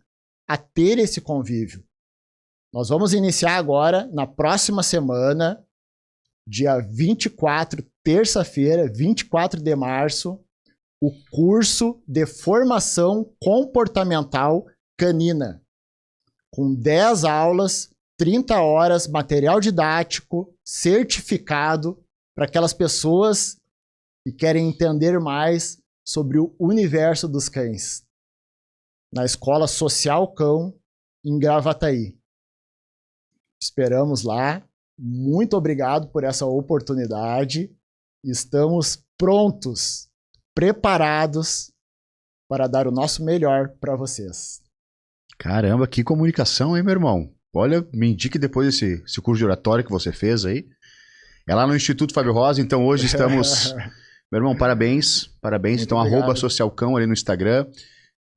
a ter esse convívio. Nós vamos iniciar agora, na próxima semana, dia 24, terça-feira, 24 de março, o curso de formação comportamental canina, com 10 aulas, 30 horas, material didático, certificado, para aquelas pessoas que querem entender mais sobre o universo dos cães, na Escola Social Cão, em Gravataí. Esperamos lá. Muito obrigado por essa oportunidade. Estamos prontos, preparados para dar o nosso melhor para vocês. Caramba, que comunicação, hein, meu irmão? Olha, me indique depois esse curso de oratória que você fez aí. É lá no Instituto Fábio Rosa, então hoje estamos... Meu irmão, parabéns. Parabéns. Muito Então, obrigado. @socialcão ali no Instagram.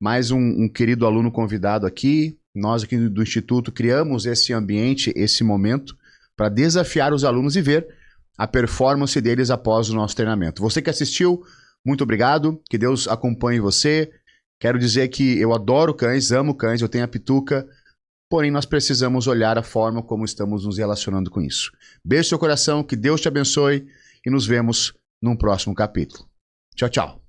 Mais um querido aluno convidado aqui. Nós aqui do Instituto criamos esse ambiente, esse momento, para desafiar os alunos e ver a performance deles após o nosso treinamento. Você que assistiu, muito obrigado. Que Deus acompanhe você. Quero dizer que eu adoro cães, amo cães, eu tenho a Pituca. Porém, nós precisamos olhar a forma como estamos nos relacionando com isso. Beijo no seu coração, que Deus te abençoe e nos vemos num próximo capítulo. Tchau, tchau.